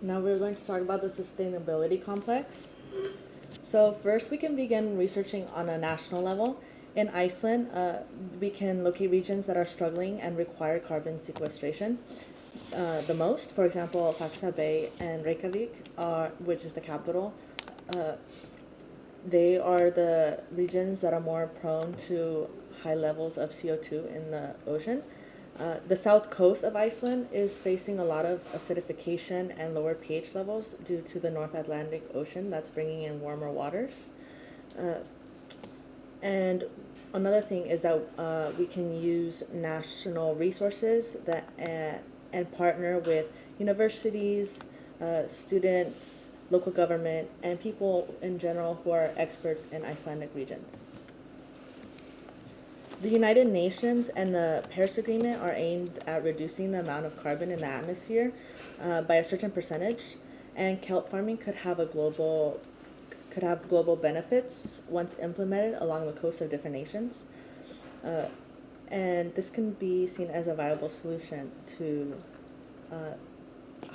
Now we're going to talk about the sustainability complex. So first we can begin researching on a national level. In Iceland, we can locate regions that are struggling and require carbon sequestration the most. For example, Faxa Bay and Reykjavik, which is the capital, they are the regions that are more prone to high levels of CO2 in the ocean. The south coast of Iceland is facing a lot of acidification and lower pH levels due to the North Atlantic Ocean that's bringing in warmer waters. And another thing is that we can use national resources that and partner with universities, students, local government, and people in general who are experts in Icelandic regions. The United Nations and the Paris Agreement are aimed at reducing the amount of carbon in the atmosphere by a certain percentage, and kelp farming could have global benefits once implemented along the coast of different nations. And this can be seen as a viable solution to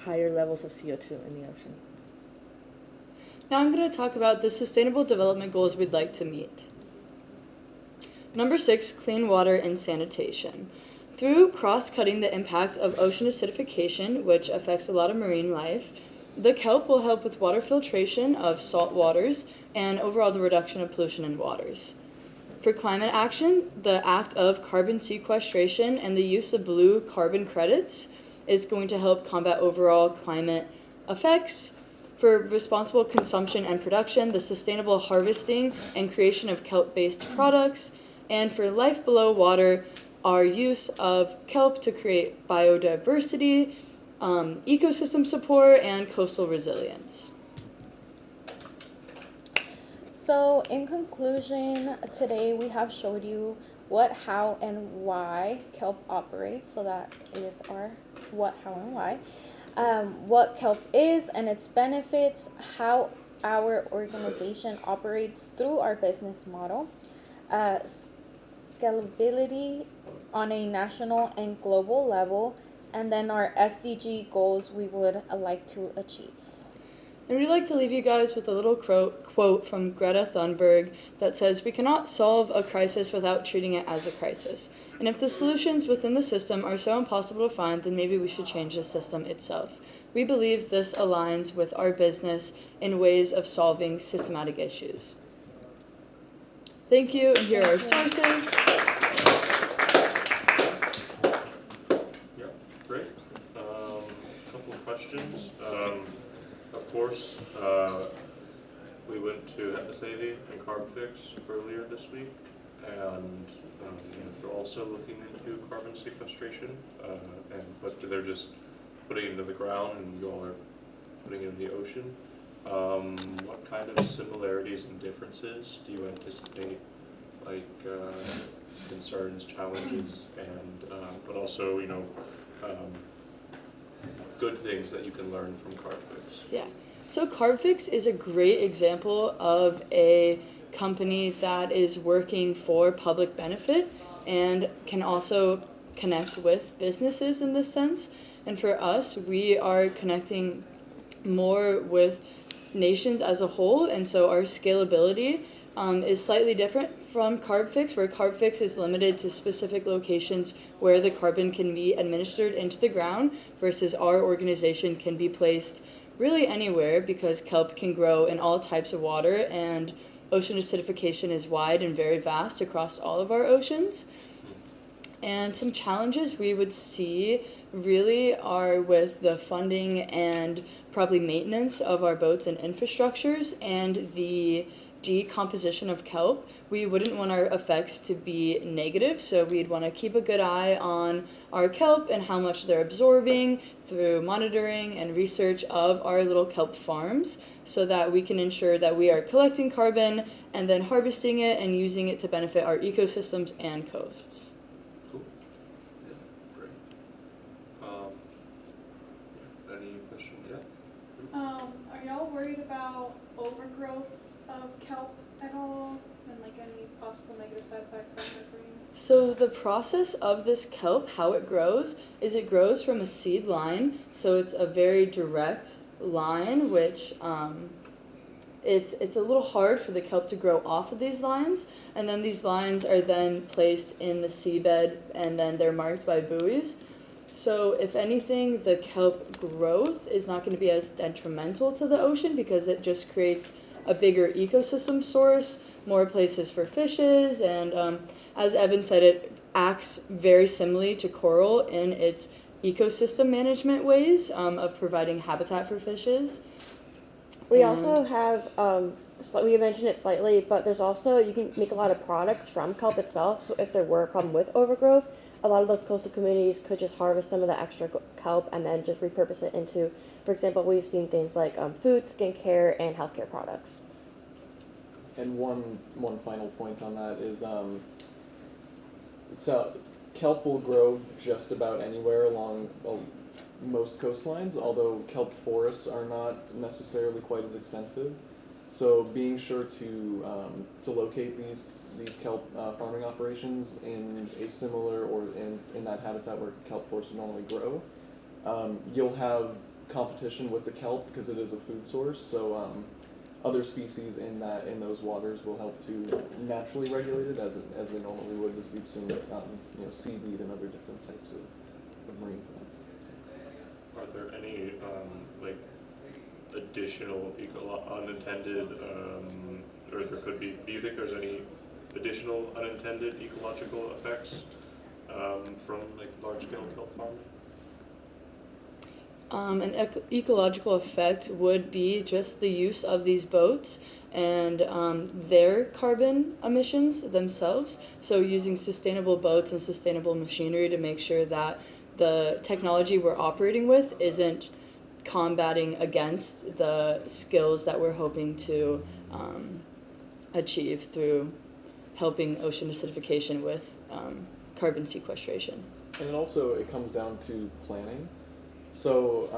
higher levels of CO2 in the ocean. Now I'm going to talk about the Sustainable Development Goals we'd like to meet. Number 6, clean water and sanitation. Through cross-cutting the impact of ocean acidification, which affects a lot of marine life, the kelp will help with water filtration of salt waters and overall the reduction of pollution in waters. For climate action, the act of carbon sequestration and the use of blue carbon credits is going to help combat overall climate effects. For responsible consumption and production, the sustainable harvesting and creation of kelp-based products And for life below water, our use of kelp to create biodiversity, ecosystem support, and coastal resilience. So in conclusion, today we have showed you what, how, and why kelp operates. So that is our what, how, and why. What kelp is and its benefits, how our organization operates through our business model, scalability on a national and global level, and then our SDG goals we would like to achieve. And we'd like to leave you guys with a little quote from Greta Thunberg that says, "We cannot solve a crisis without treating it as a crisis. And if the solutions within the system are so impossible to find, then maybe we should change the system itself." We believe this aligns with our business in ways of solving systematic issues. Thank you, and here are our sources. Yeah, great. Couple of questions. Of course, we went to Epicethy and CarbFix earlier this week, and they're also looking into carbon sequestration, but they're just putting it into the ground, and you all are putting it in the ocean. What kind of similarities and differences do you anticipate, like concerns, challenges, and but also good things that you can learn from CarbFix? Yeah. So CarbFix is a great example of a company that is working for public benefit and can also connect with businesses in this sense. And for us, we are connecting more with nations as a whole, and so our scalability is slightly different from CarbFix, where CarbFix is limited to specific locations where the carbon can be administered into the ground, versus our organization can be placed really anywhere because kelp can grow in all types of water, and ocean acidification is wide and very vast across all of our oceans. And some challenges we would see really are with the funding and probably maintenance of our boats and infrastructures, and the decomposition of kelp. We wouldn't want our effects to be negative, so we'd want to keep a good eye on our kelp and how much they're absorbing through monitoring and research of our little kelp farms, so that we can ensure that we are collecting carbon and then harvesting it and using it to benefit our ecosystems and coasts. Cool. Yeah, great. Any questions? Yeah. Are y'all worried about overgrowth of kelp at all, and like any possible negative side effects that might bring? So the process of this kelp, how it grows, is it grows from a seed line, so it's a very direct line, which it's a little hard for the kelp to grow off of these lines, and then these lines are then placed in the seabed, and then they're marked by buoys. So if anything, the kelp growth is not going to be as detrimental to the ocean, because it just creates a bigger ecosystem source, more places for fishes, and as Evan said, it acts very similarly to coral in its ecosystem management ways of providing habitat for fishes. We also have, so we mentioned it slightly, but there's also, you can make a lot of products from kelp itself. So if there were a problem with overgrowth, a lot of those coastal communities could just harvest some of the extra kelp and then just repurpose it into, for example, we've seen things like food, skincare, and healthcare products. And one final point on that is, so kelp will grow just about anywhere along most coastlines, although kelp forests are not necessarily quite as extensive. So being sure to locate these kelp farming operations in a similar or in that habitat where kelp forests normally grow, you'll have competition with the kelp because it is a food source. So other species in those waters will help to naturally regulate it as they normally would, as we've seen seaweed and other different types of marine plants. So. Are there any additional unintended, or there could be? Do you think there's any additional unintended ecological effects from large-scale kelp farming? An ecological effect would be just the use of these boats and their carbon emissions themselves. So using sustainable boats and sustainable machinery to make sure that the technology we're operating with isn't combating against the skills that we're hoping to achieve through helping ocean acidification with carbon sequestration. And it comes down to planning. So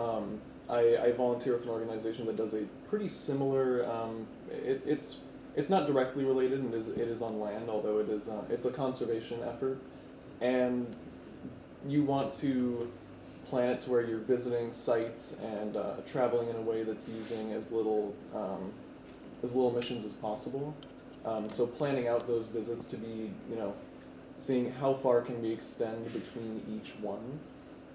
I volunteer with an organization that does a pretty similar. It's not directly related, and it is on land, although it's a conservation effort, and you want to plan it to where you're visiting sites and traveling in a way that's using as little emissions as possible. So planning out those visits to be, seeing how far can we extend between each one,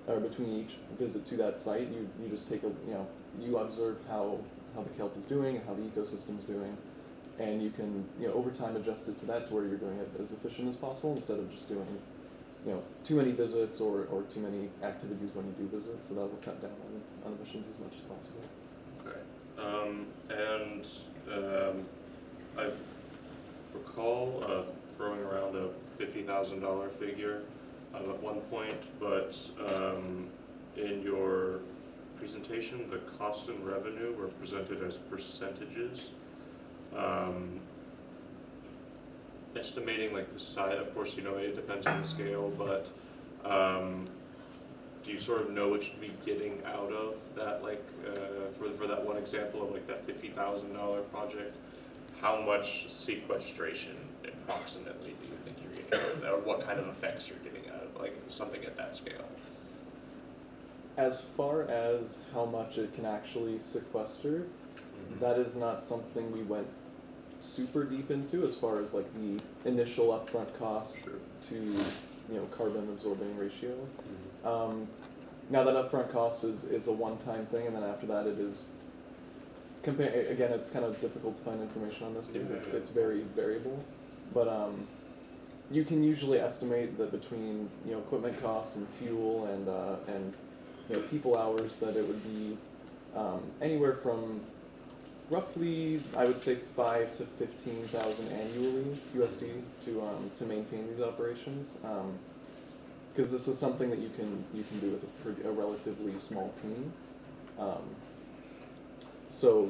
or between each visit to that site. You just take you observe how the kelp is doing and how the ecosystem's doing, and you can over time adjust it to that to where you're doing it as efficient as possible instead of just doing too many visits or too many activities when you do visit. So that will cut down on emissions as much as possible. Okay. I recall throwing around a $50,000 figure at one point, but in your presentation, the cost and revenue were presented as percentages. Estimating like the size, of course, it depends on the scale, but do you sort of know what you'd be getting out of that, like for that one example of like that $50,000 project? How much sequestration approximately do you think you're getting out of that, or what kind of effects you're getting out of like something at that scale? As far as how much it can actually sequester, that is not something we went super deep into as far as like the initial upfront cost to carbon absorbing ratio. Now that upfront cost is a one-time thing, and then after that it is again, it's kind of difficult to find information on this because it's very variable, but you can usually estimate that between equipment costs and fuel and people hours that it would be anywhere from roughly, I would say, 5,000 to 15,000 annually USD to maintain these operations, because this is something that you can do with a relatively small team. So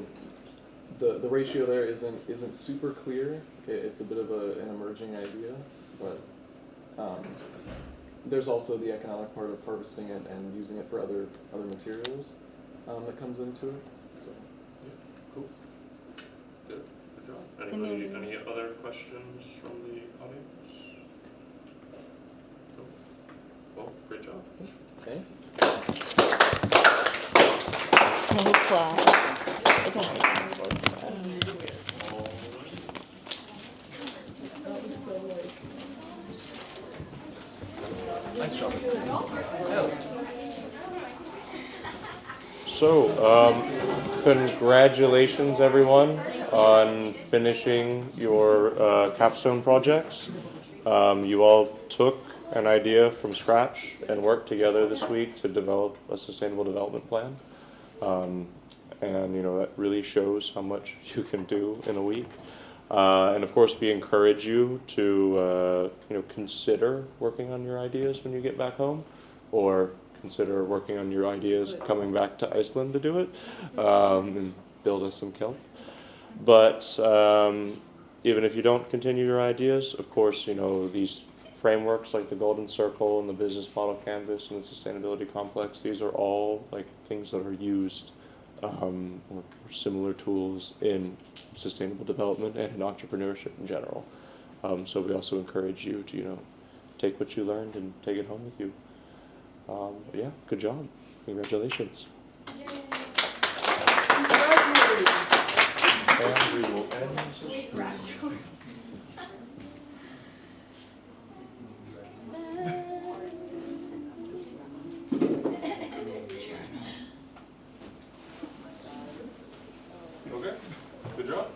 the ratio there isn't super clear. It's a bit of an emerging idea, but there's also the economic part of harvesting it and using it for other materials that comes into it. So. Cool. Good job. Any other questions from the audience? No? Well, great job. Okay. So close. I don't think it's so close. Nice job. So, congratulations everyone on finishing your capstone projects. You all took an idea from scratch and worked together this week to develop a sustainable development plan. And that really shows how much you can do in a week. And of course, we encourage you to consider working on your ideas when you get back home, or consider working on your ideas coming back to Iceland to do it, and build us some kelp. But even if you don't continue your ideas, of course, these frameworks like the Golden Circle and the Business Model Canvas and the Sustainability Complex, these are all like things that are used or similar tools in sustainable development and in entrepreneurship in general. So we also encourage you to take what you learned and take it home with you. Yeah, good job. Congratulations. And we will end. Okay, good job.